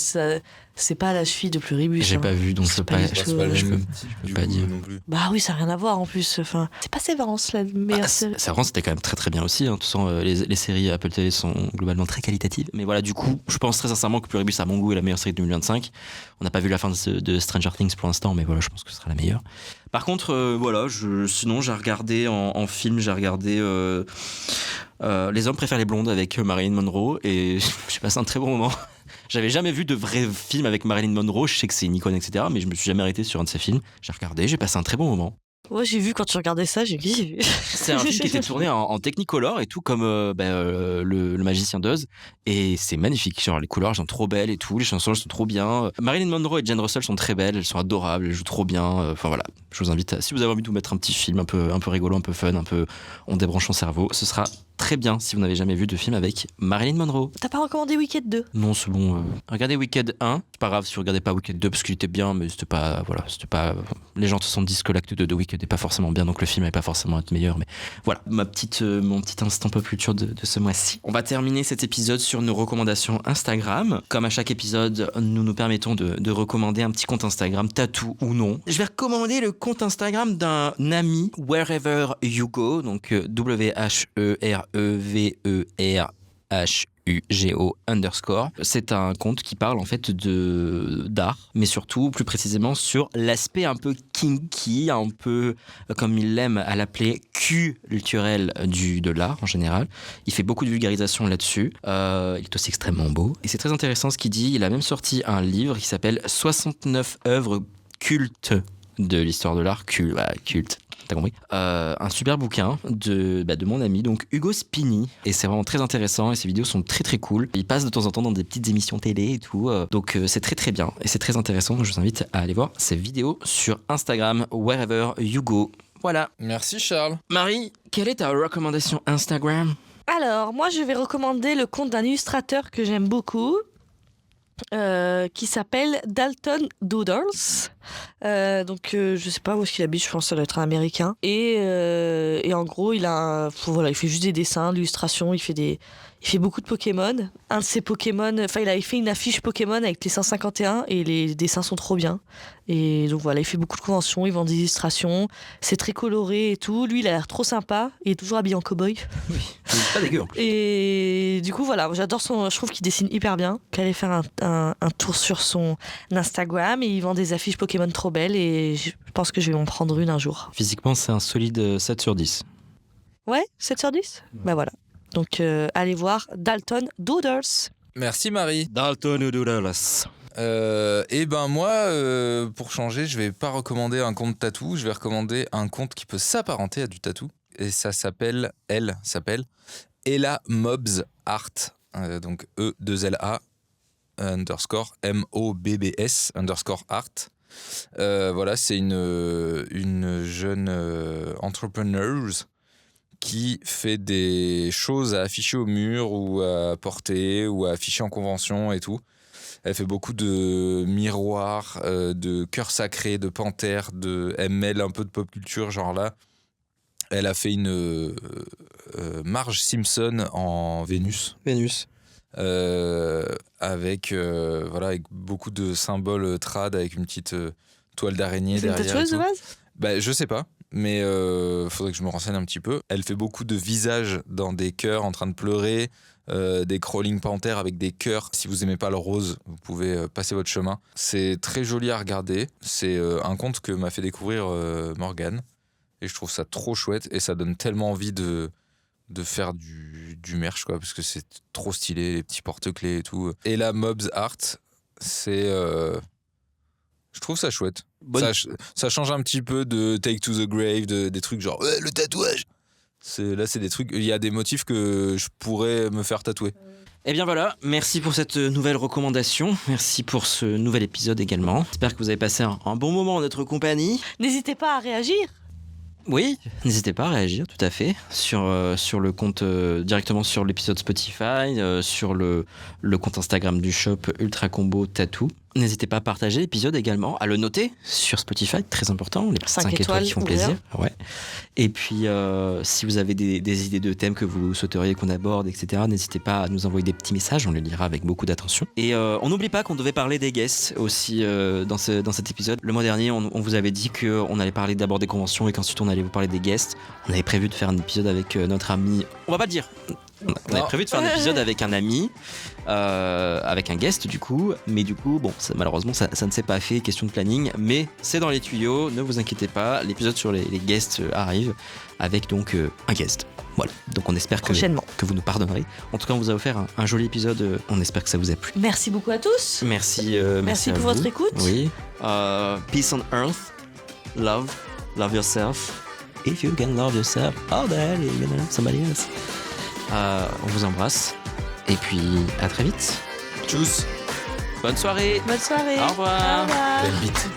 c'est pas la cheville de Pluribus. J'ai pas vu, donc c'est pas du C'est tout- pas le je même peux type peux du pas coup, dire. non plus. Bah oui, ça n'a rien à voir en plus. Enfin, c'est pas Sévérance la meilleure série. Sévérance, c'était quand même très très bien aussi. De toute façon, les séries Apple TV sont globalement très qualitatives. Mais voilà, du coup, je pense très sincèrement que Pluribus à mon goût est la meilleure série de 2025. On n'a pas vu la fin de Stranger Things pour l'instant, mais voilà, je pense que ce sera la meilleure. Par contre, sinon j'ai regardé en film, j'ai regardé Les hommes préfèrent les blondes avec Marilyn Monroe et j'ai passé un très bon moment. J'avais jamais vu de vrai film avec Marilyn Monroe, je sais que c'est une icône, etc. Mais je me suis jamais arrêté sur un de ses films. J'ai regardé, j'ai passé un très bon moment. Ouais, j'ai vu quand tu regardais ça, j'ai vu. C'est un film qui était tourné en Technicolor et tout, comme le Magicien d'Oz. Et c'est magnifique. Genre, les couleurs sont trop belles et tout, les chansons sont trop bien. Marilyn Monroe et Jane Russell sont très belles, elles sont adorables, elles jouent trop bien. Enfin voilà, je vous invite, si vous avez envie de vous mettre un petit film un peu rigolo, un peu fun, on débranche son cerveau, ce sera très bien si vous n'avez jamais vu de film avec Marilyn Monroe. T'as pas recommandé Wicked 2 ? Non, c'est bon. Regardez Wicked 1. C'est pas grave si vous regardez pas Wicked 2 parce qu'il était bien, mais c'était pas. Les gens se disent que l'acte 2 de Wicked n'est pas forcément bien, donc le film n'est pas forcément être meilleur. Mais voilà, mon petit instant pop culture de ce mois-ci. On va terminer cet épisode sur nos recommandations Instagram. Comme à chaque épisode, nous permettons de recommander un petit compte Instagram, tatou ou non. Je vais recommander le compte Instagram d'un ami, Wherever You Go, donc WHEREVERHUGO_. C'est un compte qui parle en fait d'art, mais surtout plus précisément sur l'aspect un peu kinky, un peu comme il l'aime à l'appeler culturel de l'art en général. Il fait beaucoup de vulgarisation là-dessus. Il est aussi extrêmement beau. Et c'est très intéressant ce qu'il dit. Il a même sorti un livre qui s'appelle 69 œuvres cultes de l'histoire de l'art. Culte. T'as compris ? Un super bouquin de mon ami, donc Hugo Spini. Et c'est vraiment très intéressant et ses vidéos sont très très cool. Il passe de temps en temps dans des petites émissions télé et tout. Donc c'est très très bien et c'est très intéressant. Donc je vous invite à aller voir ses vidéos sur Instagram, Wherever You Go. Voilà. Merci Charles. Marie, quelle est ta recommandation Instagram ? Alors, moi, je vais recommander le compte d'un illustrateur que j'aime beaucoup, qui s'appelle Dalton Doodles. Je sais pas où est-ce qu'il habite, je pense que ça doit être un Américain. Et en gros, il fait juste des dessins, l'illustration, il fait beaucoup de Pokémon. Un de ses Pokémon, il avait fait une affiche Pokémon avec les 151 et les dessins sont trop bien. Et donc voilà, il fait beaucoup de conventions, il vend des illustrations, c'est très coloré et tout. Lui, il a l'air trop sympa, il est toujours habillé en cow-boy. Oui. C'est pas dégueu en plus. Et du coup, voilà, j'adore je trouve qu'il dessine hyper bien. Qu'allez faire un tour sur son Instagram et il vend des affiches Pokémon trop belles et je pense que je vais m'en prendre une un jour. Physiquement, c'est un solide 7 sur 10. Ouais, 7 sur 10 Bah voilà. Donc, allez voir Dalton Doodles. Merci Marie. Dalton Doodles. Et ben moi, pour changer, je vais pas recommander un compte tatou, je vais recommander un compte qui peut s'apparenter à du tatou. Et ça s'appelle Ella Mobs Art, donc E2LA underscore MOBBS underscore art. Voilà, c'est une jeune entrepreneur qui fait des choses à afficher au mur ou à porter ou à afficher en convention et tout. Elle fait beaucoup de miroirs, de cœurs sacrés, de panthères, elle mêle un peu de pop culture, genre là. Elle a fait une Marge Simpson en Vénus. Avec beaucoup de symboles trad, avec une petite toile d'araignée C'est une derrière. tatoueuse de base ? Bah, je sais pas, mais faudrait que je me renseigne un petit peu. Elle fait beaucoup de visages dans des cœurs en train de pleurer, des crawling panthères avec des cœurs. Si vous aimez pas le rose, vous pouvez passer votre chemin. C'est très joli à regarder. C'est un conte que m'a fait découvrir Morgane. Et je trouve ça trop chouette et ça donne tellement envie de faire du merch, quoi, parce que c'est trop stylé, les petits porte-clés et tout. Et la Mobs Art, c'est... je trouve ça chouette. Ça change un petit peu de Take to the Grave, des trucs genre ouais, le tatouage. Là, c'est des trucs... Il y a des motifs que je pourrais me faire tatouer. Eh bien voilà, merci pour cette nouvelle recommandation, merci pour ce nouvel épisode également. J'espère que vous avez passé un bon moment en notre compagnie. N'hésitez pas à réagir. Oui, n'hésitez pas à réagir, tout à fait, sur le compte, directement sur l'épisode Spotify, sur le compte Instagram du shop Ultra Combo Tattoo. N'hésitez pas à partager l'épisode également, à le noter sur Spotify, très important, les 5 étoiles qui font plaisir. Ouais. Et puis, si vous avez des idées de thèmes que vous souhaiteriez qu'on aborde, etc., n'hésitez pas à nous envoyer des petits messages, on les lira avec beaucoup d'attention. Et on n'oublie pas qu'on devait parler des guests aussi dans cet épisode. Le mois dernier, on vous avait dit qu'on allait parler d'abord des conventions et qu'ensuite on allait vous parler des guests. On avait prévu de faire un épisode avec notre ami... On va pas le dire. On avait prévu de faire un épisode avec un ami, avec un guest du coup, mais du coup, bon, malheureusement, ça ne s'est pas fait, question de planning, mais c'est dans les tuyaux, ne vous inquiétez pas, l'épisode sur les guests arrive avec donc un guest. Voilà, donc on espère que vous nous pardonnerez. En tout cas, on vous a offert un joli épisode, on espère que ça vous a plu. Merci beaucoup à tous. Merci pour votre écoute. Oui. Peace on earth, love yourself. If you can love yourself, how the hell are you gonna love somebody else? On vous embrasse et puis à très vite. Tchuss. Bonne soirée. Bonne soirée. Au revoir. Au revoir. Belle bite.